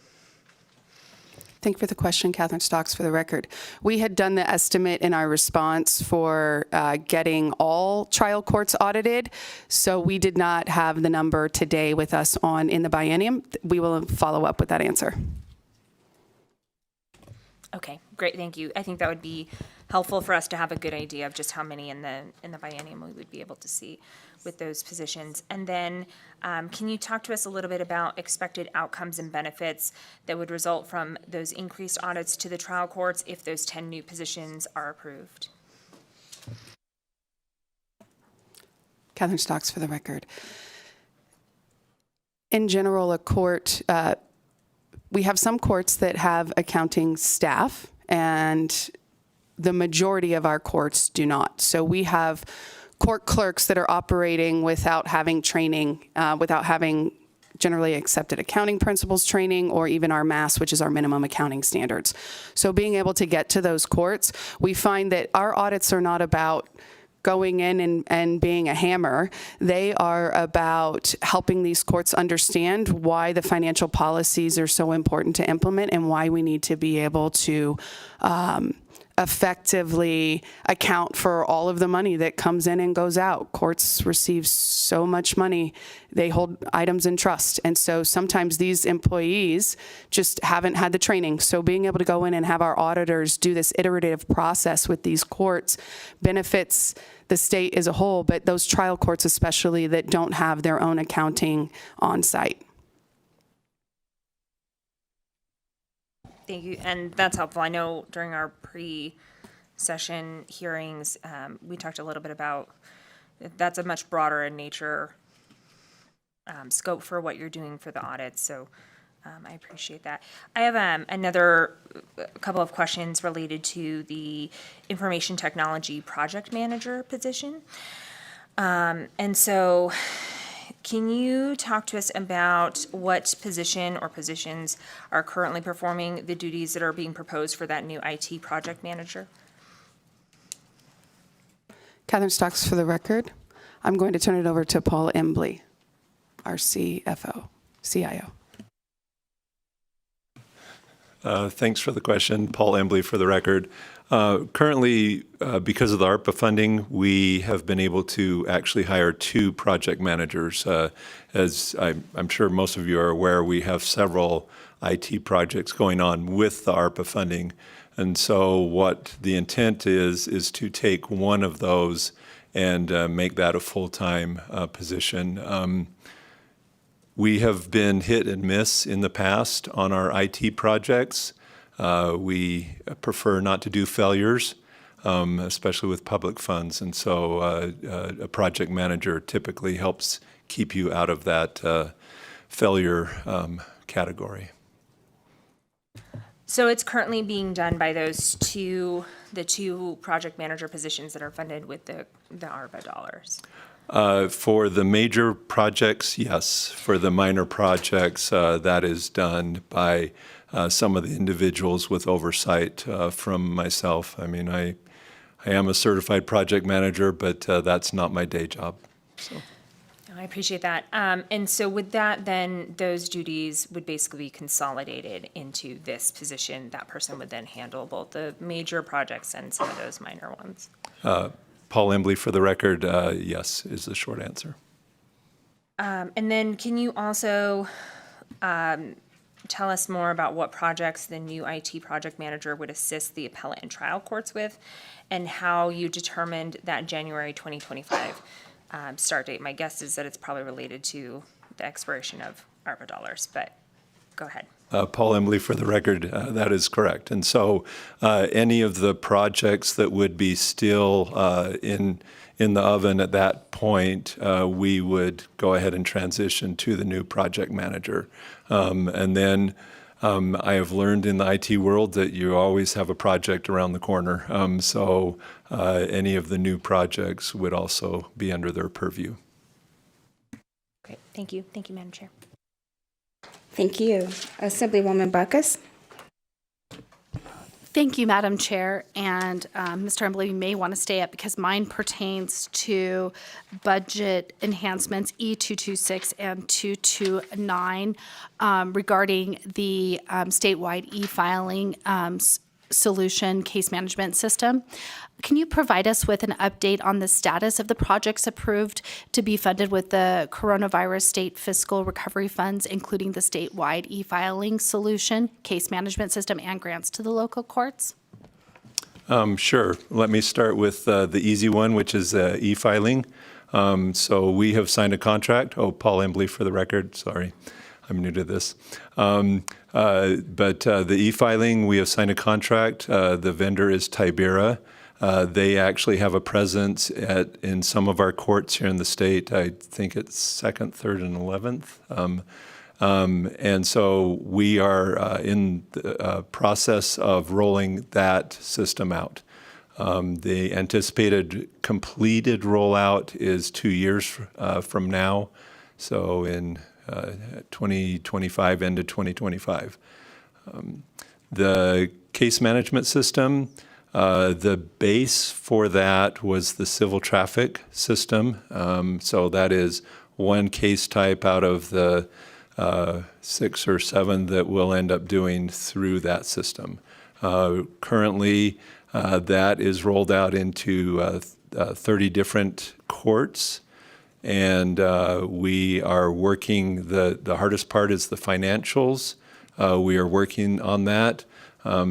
Thank you for the question, Catherine Stocks, for the record. We had done the estimate in our response for getting all trial courts audited, so we did not have the number today with us in the biennium. We will follow up with that answer. Okay, great, thank you. I think that would be helpful for us to have a good idea of just how many in the biennium we would be able to see with those positions. And then can you talk to us a little bit about expected outcomes and benefits that would result from those increased audits to the trial courts if those 10 new positions are approved? Catherine Stocks for the record. In general, a court, we have some courts that have accounting staff, and the majority of our courts do not. So we have court clerks that are operating without having training, without having generally accepted accounting principles training, or even our MAS, which is our minimum accounting standards. So being able to get to those courts, we find that our audits are not about going in and being a hammer. They are about helping these courts understand why the financial policies are so important to implement and why we need to be able to effectively account for all of the money that comes in and goes out. Courts receive so much money. They hold items in trust. And so sometimes these employees just haven't had the training. So being able to go in and have our auditors do this iterative process with these courts benefits the state as a whole, but those trial courts especially that don't have their own accounting on site. Thank you, and that's helpful. I know during our pre-session hearings, we talked a little bit about, that's a much broader in nature scope for what you're doing for the audits, so I appreciate that. I have another couple of questions related to the information technology project manager position. And so can you talk to us about what position or positions are currently performing the duties that are being proposed for that new IT project manager? Catherine Stocks for the record. I'm going to turn it over to Paul Embley, our CIO. Thanks for the question. Paul Embley for the record. Currently, because of the ARPA funding, we have been able to actually hire 2 project managers. As I'm sure most of you are aware, we have several IT projects going on with the ARPA funding. And so what the intent is to take one of those and make that a full-time position. We have been hit and miss in the past on our IT projects. We prefer not to do failures, especially with public funds. And so a project manager typically helps keep you out of that failure category. So it's currently being done by the 2 project manager positions that are funded with the ARPA dollars. For the major projects, yes. For the minor projects, that is done by some of the individuals with oversight from myself. I mean, I am a certified project manager, but that's not my day job. So. I appreciate that. And so with that, then those duties would basically be consolidated into this position. That person would then handle both the major projects and some of those minor ones. Paul Embley for the record, yes, is the short answer. And then can you also tell us more about what projects the new IT project manager would assist the appellate and trial courts with, and how you determined that January 2025 start date? My guess is that it's probably related to the expiration of ARPA dollars, but go ahead. Paul Embley for the record, that is correct. And so any of the projects that would be still in the oven at that point, we would go ahead and transition to the new project manager. And then I have learned in the IT world that you always have a project around the corner. So any of the new projects would also be under their purview. Great, thank you. Thank you, Madam Chair. Thank you. Assemblywoman Backus. Thank you, Madam Chair. And Mr. Embley, you may want to stay up because mine pertains to budget enhancements E226 and 229 regarding the statewide e-filing solution case management system. Can you provide us with an update on the status of the projects approved to be funded with the coronavirus state fiscal recovery funds, including the statewide e-filing solution, case management system, and grants to the local courts? Sure. Let me start with the easy one, which is e-filing. So we have signed a contract. Oh, Paul Embley for the record. Sorry, I'm new to this. But the e-filing, we have signed a contract. The vendor is Tibera. They actually have a presence in some of our courts here in the state. I think it's 2nd, 3rd, and 11th. And so we are in the process of rolling that system out. The anticipated completed rollout is 2 years from now. So in 2025, end of 2025. The case management system, the base for that was the civil traffic system. So that is one case type out of the 6 or 7 that we'll end up doing through that system. Currently, that is rolled out into 30 different courts, and we are working, the hardest part is the financials. We are working on that.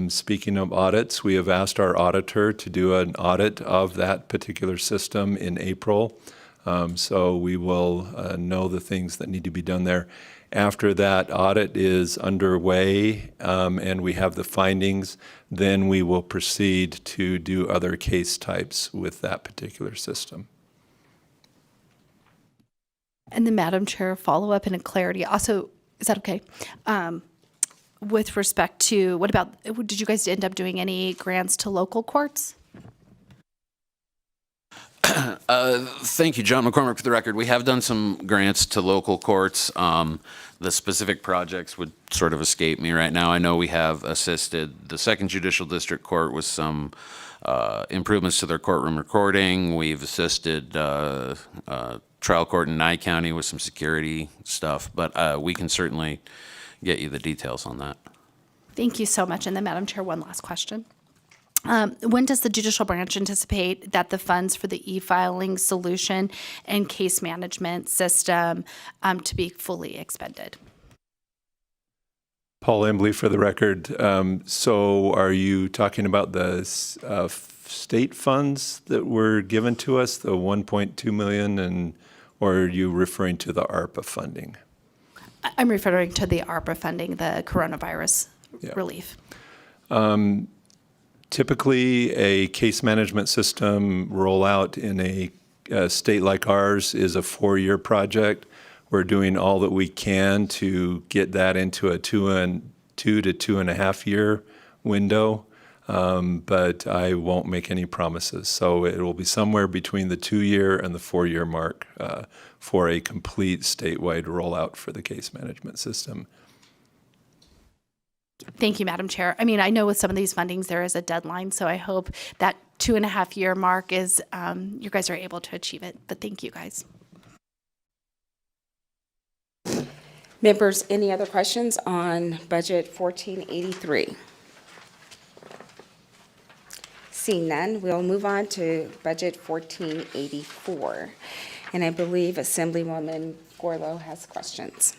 Speaking of audits, we have asked our auditor to do an audit of that particular system in April. So we will know the things that need to be done there. After that audit is underway and we have the findings, then we will proceed to do other case types with that particular system. And then, Madam Chair, follow up and a clarity. Also, is that okay? With respect to, what about, did you guys end up doing any grants to local courts? Thank you, John McCormick, for the record. We have done some grants to local courts. The specific projects would sort of escape me right now. I know we have assisted the Second Judicial District Court with some improvements to their courtroom recording. We've assisted trial court in Nye County with some security stuff, but we can certainly get you the details on that. Thank you so much. And then, Madam Chair, one last question. When does the judicial branch anticipate that the funds for the e-filing solution and case management system to be fully expended? Paul Embley for the record. So are you talking about the state funds that were given to us, the 1.2 million, or are you referring to the ARPA funding? I'm referring to the ARPA funding, the coronavirus relief. Typically, a case management system rollout in a state like ours is a 4-year project. We're doing all that we can to get that into a 2 to 2.5 year window, but I won't make any promises. So it will be somewhere between the 2-year and the 4-year mark for a complete statewide rollout for the case management system. Thank you, Madam Chair. I mean, I know with some of these fundings, there is a deadline, so I hope that 2.5 year mark is, you guys are able to achieve it, but thank you, guys. Members, any other questions on Budget 1483? Seeing none, we'll move on to Budget 1484. And I believe Assemblywoman Gorlow has questions.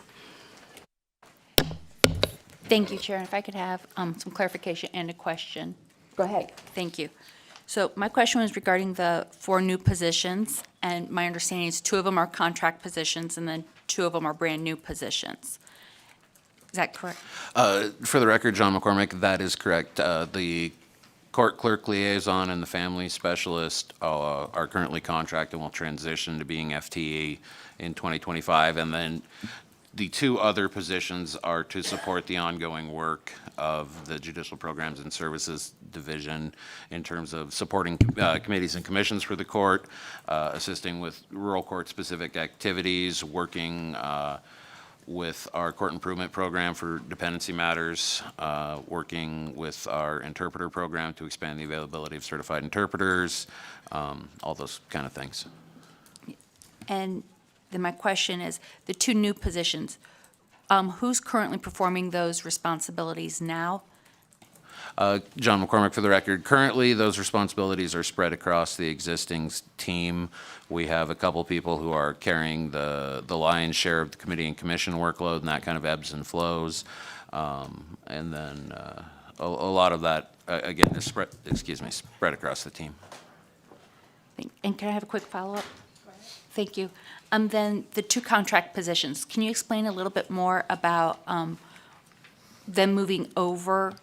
Thank you, Chair. If I could have some clarification and a question. Go ahead. Thank you. So my question was regarding the 4 new positions, and my understanding is 2 of them are contract positions, and then 2 of them are brand-new positions. Is that correct? For the record, John McCormick, that is correct. The court clerk liaison and the family specialist are currently contract and will transition to being FTE in 2025, and then the 2 other positions are to support the ongoing work of the Judicial Programs and Services Division in terms of supporting committees and commissions for the court, assisting with rural court-specific activities, working with our court improvement program for dependency matters, working with our interpreter program to expand the availability of certified interpreters, all those kind of things. And then my question is, the 2 new positions, who's currently performing those responsibilities now? John McCormick, for the record, currently those responsibilities are spread across the existing team. We have a couple people who are carrying the lion's share of the committee and commission workload, and that kind of ebbs and flows. And then a lot of that, again, is spread across the team. And can I have a quick follow-up? Thank you. Then the 2 contract positions, can you explain a little bit more about them moving over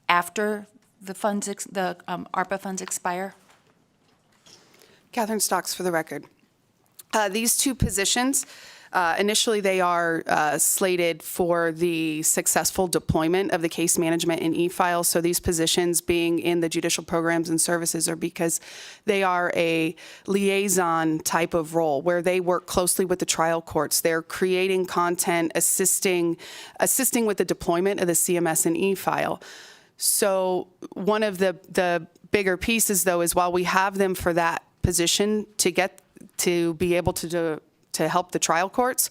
after the funds, the ARPA funds expire? Catherine Stocks for the record. These 2 positions Initially, they are slated for the successful deployment of the case management and e-file. So these positions being in the judicial programs and services are because they are a liaison type of role where they work closely with the trial courts. They're creating content, assisting with the deployment of the CMS and e-file. So one of the bigger pieces, though, is while we have them for that position to be able to help the trial courts,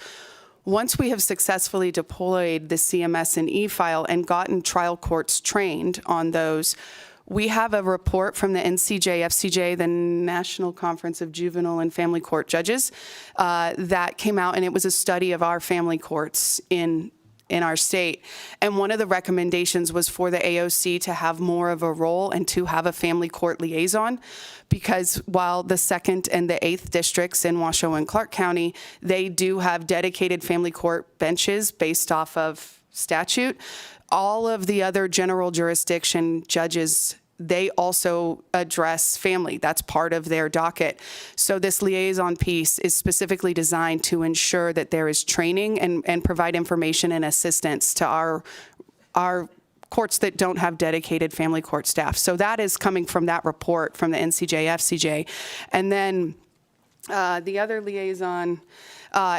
once we have successfully deployed the CMS and e-file and gotten trial courts trained on those, we have a report from the NCJ-FCJ, the National Conference of Juvenile and Family Court Judges, that came out, and it was a study of our family courts in our state. And one of the recommendations was for the AOC to have more of a role and to have a family court liaison, because while the 2nd and the 8th districts in Washoe and Clark County, they do have dedicated family court benches based off of statute, all of the other general jurisdiction judges, they also address family. That's part of their docket. So this liaison piece is specifically designed to ensure that there is training and provide information and assistance to our courts that don't have dedicated family court staff. So that is coming from that report from the NCJ-FCJ. And then the other liaison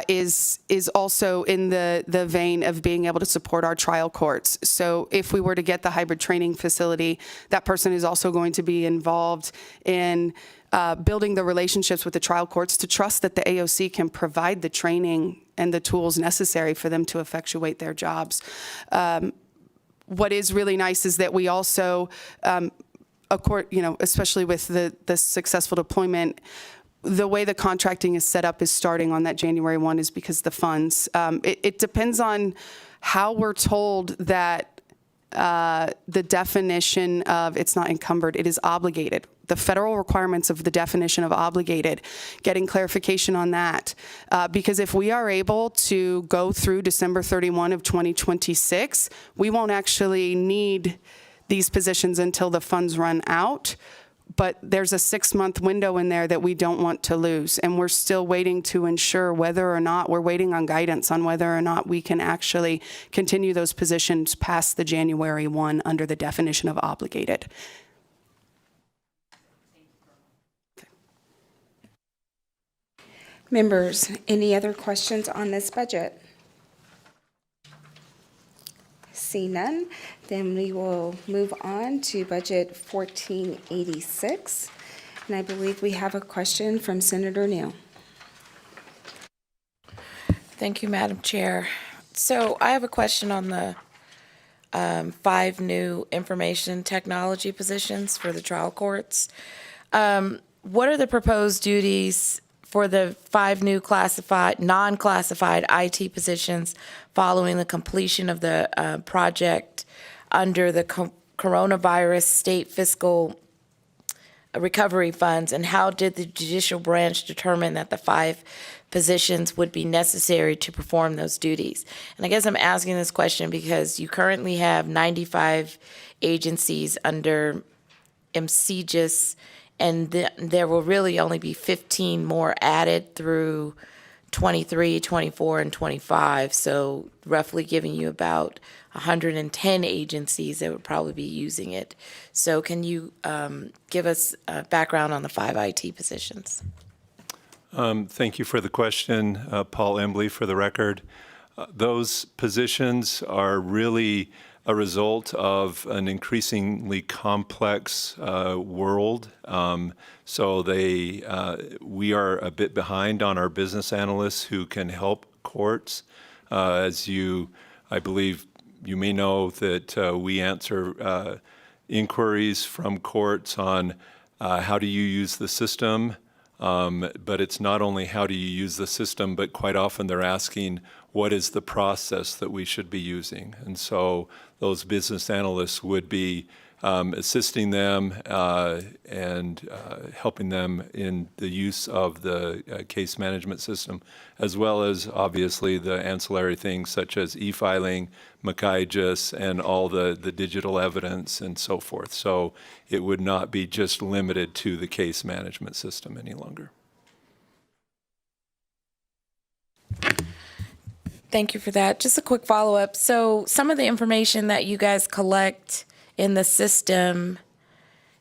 is also in the vein of being able to support our trial courts. So if we were to get the hybrid training facility, that person is also going to be involved in building the relationships with the trial courts to trust that the AOC can provide the training and the tools necessary for them to effectuate their jobs. What is really nice is that we also, especially with the successful deployment, the way the contracting is set up is starting on that January 1 is because the funds. It depends on how we're told that the definition of, it's not encumbered, it is obligated. The federal requirements of the definition of obligated, getting clarification on that. Because if we are able to go through December 31 of 2026, we won't actually need these positions until the funds run out. But there's a 6-month window in there that we don't want to lose. And we're still waiting to ensure whether or not, we're waiting on guidance on whether or not we can actually continue those positions past the January 1 under the definition of obligated. Members, any other questions on this budget? See none, then we will move on to budget 1486. And I believe we have a question from Senator Neal. Thank you, Madam Chair. So I have a question on the 5 new information technology positions for the trial courts. What are the proposed duties for the 5 new non-classified IT positions following the completion of the project under the coronavirus state fiscal recovery funds? And how did the judicial branch determine that the 5 positions would be necessary to perform those duties? And I guess I'm asking this question because you currently have 95 agencies under MCGIS, and there will really only be 15 more added through 23, 24, and 25. So roughly giving you about 110 agencies that would probably be using it. So can you give us a background on the 5 IT positions? Thank you for the question, Paul Embley, for the record. Those positions are really a result of an increasingly complex world. So we are a bit behind on our business analysts who can help courts. I believe you may know that we answer inquiries from courts on how do you use the system, but it's not only how do you use the system, but quite often they're asking what is the process that we should be using. And so those business analysts would be assisting them and helping them in the use of the case management system, as well as obviously the ancillary things such as e-filing, McIGIS, and all the digital evidence and so forth. So it would not be just limited to the case management system any longer. Thank you for that. Just a quick follow-up. So some of the information that you guys collect in the system,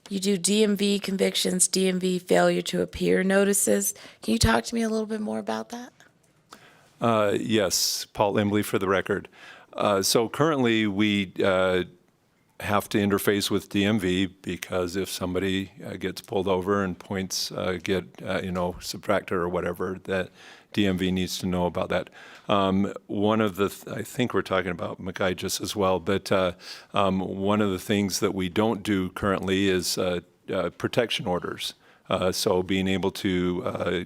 you do DMV convictions, DMV failure to appear notices. Can you talk to me a little bit more about that? Yes, Paul Embley for the record. So currently, we have to interface with DMV because if somebody gets pulled over and points get, subtracted or whatever, that DMV needs to know about that. One of the, I think we're talking about McIGIS as well, but one of the things that we don't do currently is protection orders. So being able to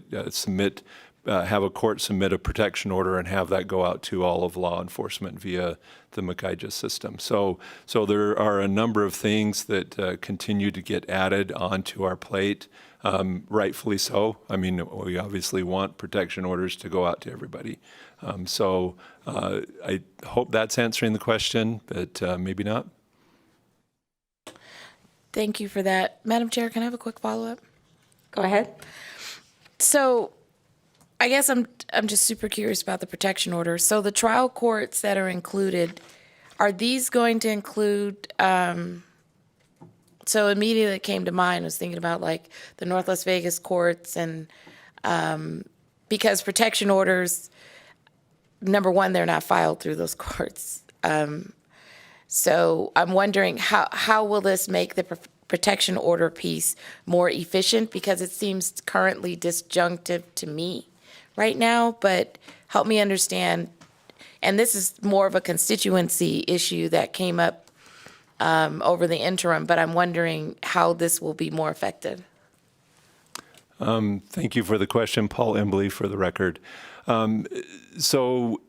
have a court submit a protection order and have that go out to all of law enforcement via the McIGIS system. So there are a number of things that continue to get added onto our plate, rightfully so. I mean, we obviously want protection orders to go out to everybody. I hope that's answering the question, but maybe not. Thank you for that. Madam Chair, can I have a quick follow-up? Go ahead. So I guess I'm just super curious about the protection order. So the trial courts that are included, are these going to include, so immediately it came to mind, I was thinking about like the North Las Vegas courts and because protection orders, number one, they're not filed through those courts. So I'm wondering how will this make the protection order piece more efficient? Because it seems currently disjunctive to me right now, but help me understand. And this is more of a constituency issue that came up over the interim, but I'm wondering how this will be more effective. Thank you for the question, Paul Embley for the record. So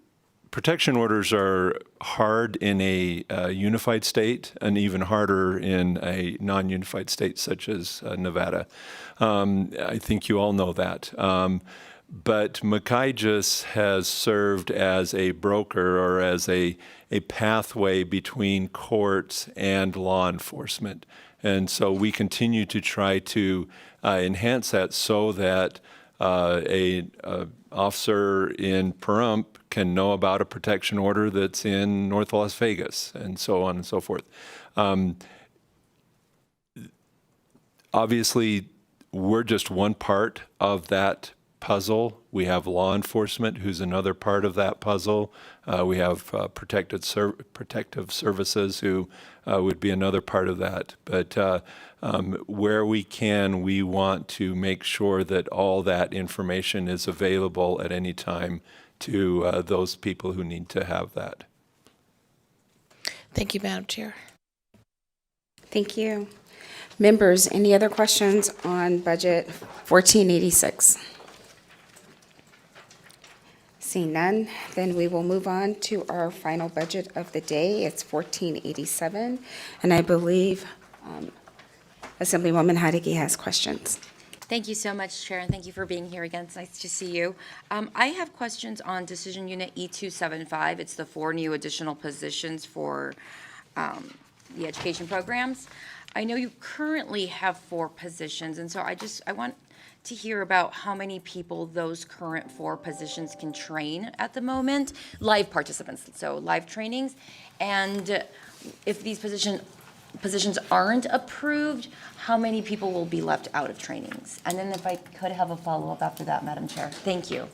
protection orders are hard in a unified state and even harder in a non-unified state such as Nevada. I think you all know that. But McIGIS has served as a broker or as a pathway between courts and law enforcement. And so we continue to try to enhance that so that an officer in Pahrump can know about a protection order that's in North Las Vegas, and so on and so forth. Obviously, we're just one part of that puzzle. We have law enforcement, who's another part of that puzzle. We have protective services, who would be another part of that. But where we can, we want to make sure that all that information is available at any time to those people who need to have that. Thank you, Madam Chair. Thank you. Members, any other questions on budget 1486? Seeing none, then we will move on to our final budget of the day. It's 1487, and I believe Assemblywoman Hadeke has questions. Thank you so much, Chair, and thank you for being here again. It's nice to see you. I have questions on Decision Unit E275. It's the 4 new additional positions for the education programs. I know you currently have 4 positions, and so I want to hear about how many people those current 4 positions can train at the moment, live participants, so live trainings, and if these positions aren't approved, how many people will be left out of trainings? And then if I could have a follow-up after that, Madam Chair. Thank you.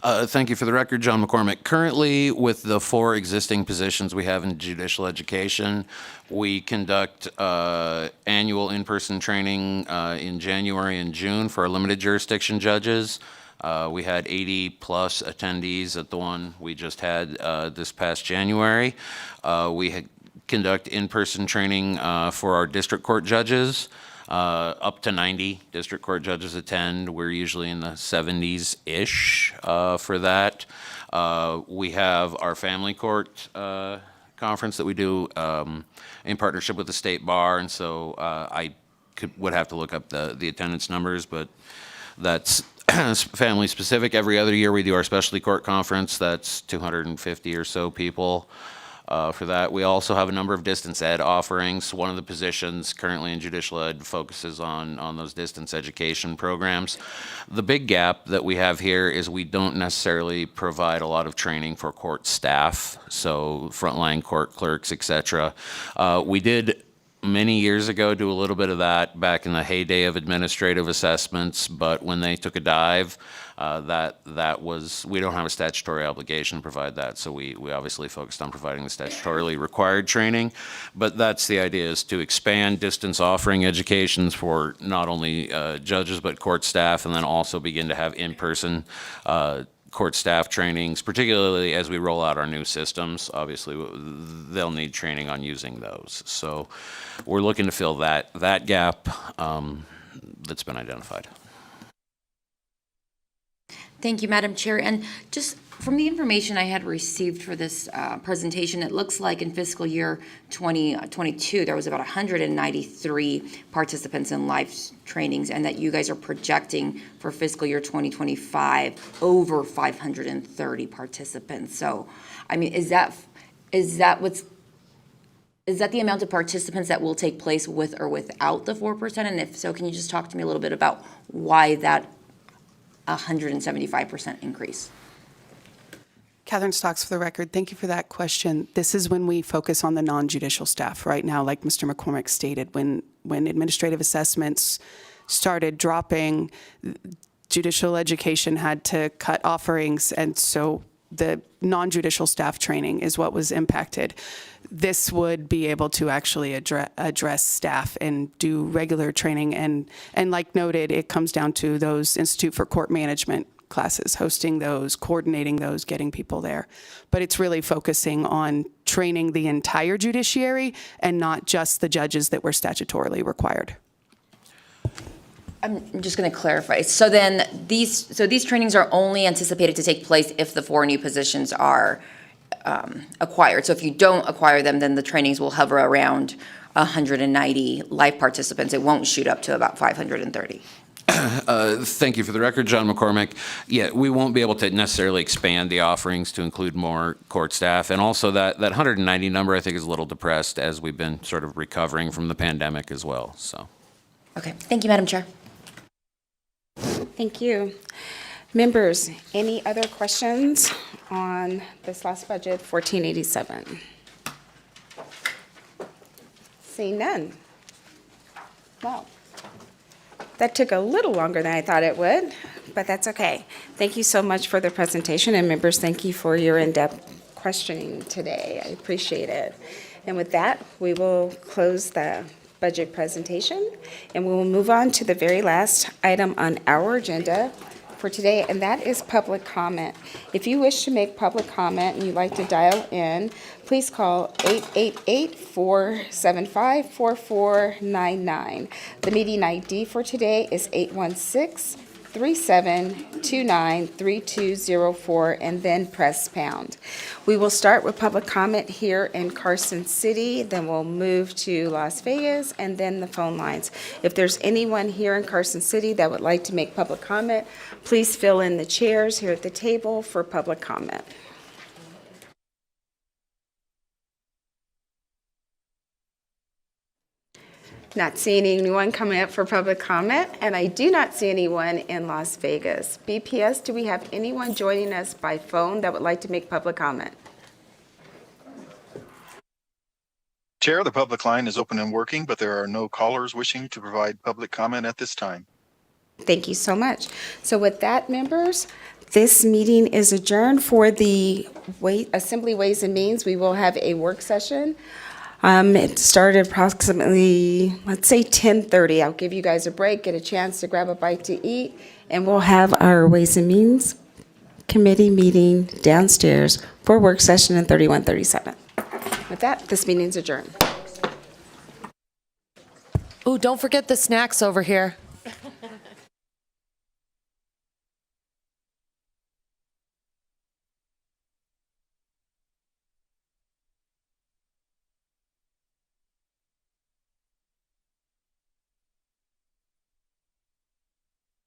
Thank you for the record, John McCormick. Currently, with the 4 existing positions we have in judicial education, we conduct annual in-person training in January and June for our limited jurisdiction judges. We had 80-plus attendees at the one we just had this past January. We conduct in-person training for our district court judges. Up to 90 district court judges attend. We're usually in the 70s-ish for that. We have our family court conference that we do in partnership with the state bar, and so I would have to look up the attendance numbers, but that's family specific. Every other year we do our specialty court conference. That's 250 or so people. for that. We also have a number of distance ed offerings. One of the positions currently in judicial ed focuses on those distance education programs. The big gap that we have here is we don't necessarily provide a lot of training for court staff, so frontline court clerks, et cetera. We did many years ago do a little bit of that back in the heyday of administrative assessments, but when they took a dive, that was, we don't have a statutory obligation to provide that, so we obviously focused on providing the statutorily required training. But that's the idea, is to expand distance offering educations for not only judges but court staff, and then also begin to have in-person court staff trainings, particularly as we roll out our new systems. Obviously, they'll need training on using those. So we're looking to fill that gap that's been identified. Thank you, Madam Chair. And just from the information I had received for this presentation, it looks like in fiscal year 2022, there was about 193 participants in live trainings, and that you guys are projecting for fiscal year 2025 over 530 participants. So, I mean, is that the amount of participants that will take place with or without the 4%? And if so, can you just talk to me a little bit about why that 175% increase? Catherine Stocks for the record. Thank you for that question. This is when we focus on the non-judicial staff. Right now, like Mr. McCormick stated, when administrative assessments started dropping, judicial education had to cut offerings, and so the non-judicial staff training is what was impacted. This would be able to actually address staff and do regular training. And like noted, it comes down to those Institute for Court Management classes, hosting those, coordinating those, getting people there. But it's really focusing on training the entire judiciary and not just the judges that were statutorily required. I'm just going to clarify. So then these trainings are only anticipated to take place if the 4 new positions are acquired. So if you don't acquire them, then the trainings will hover around 190 live participants. It won't shoot up to about 530. Thank you. For the record, John McCormick. Yeah, we won't be able to necessarily expand the offerings to include more court staff. And also that 190 number, I think, is a little depressed as we've been sort of recovering from the pandemic as well. So. Okay. Thank you, Madam Chair. Thank you. Members, any other questions on this last budget, 1487? Seeing none. Wow. That took a little longer than I thought it would, but that's okay. Thank you so much for the presentation, and members, thank you for your in-depth questioning today. I appreciate it. And with that, we will close the budget presentation, and we will move on to the very last item on our agenda for today, and that is public comment. If you wish to make public comment and you'd like to dial in, please call 888-475-4499. The meeting ID for today is 816-3729-3204, and then press pound. We will start with public comment here in Carson City, then we'll move to Las Vegas, and then the phone lines. If there's anyone here in Carson City that would like to make public comment, please fill in the chairs here at the table for public comment. Not seeing anyone coming up for public comment, and I do not see anyone in Las Vegas. BPS, do we have anyone joining us by phone that would like to make public comment? Chair, the public line is open and working, but there are no callers wishing to provide public comment at this time. Thank you so much. So with that, members, this meeting is adjourned for the Assembly Ways and Means. We will have a work session. It started approximately, let's say 10:30. I'll give you guys a break, get a chance to grab a bite to eat, and we'll have our Ways and Means Committee meeting downstairs for work session in 3137. With that, this meeting is adjourned. Ooh, don't forget the snacks over here.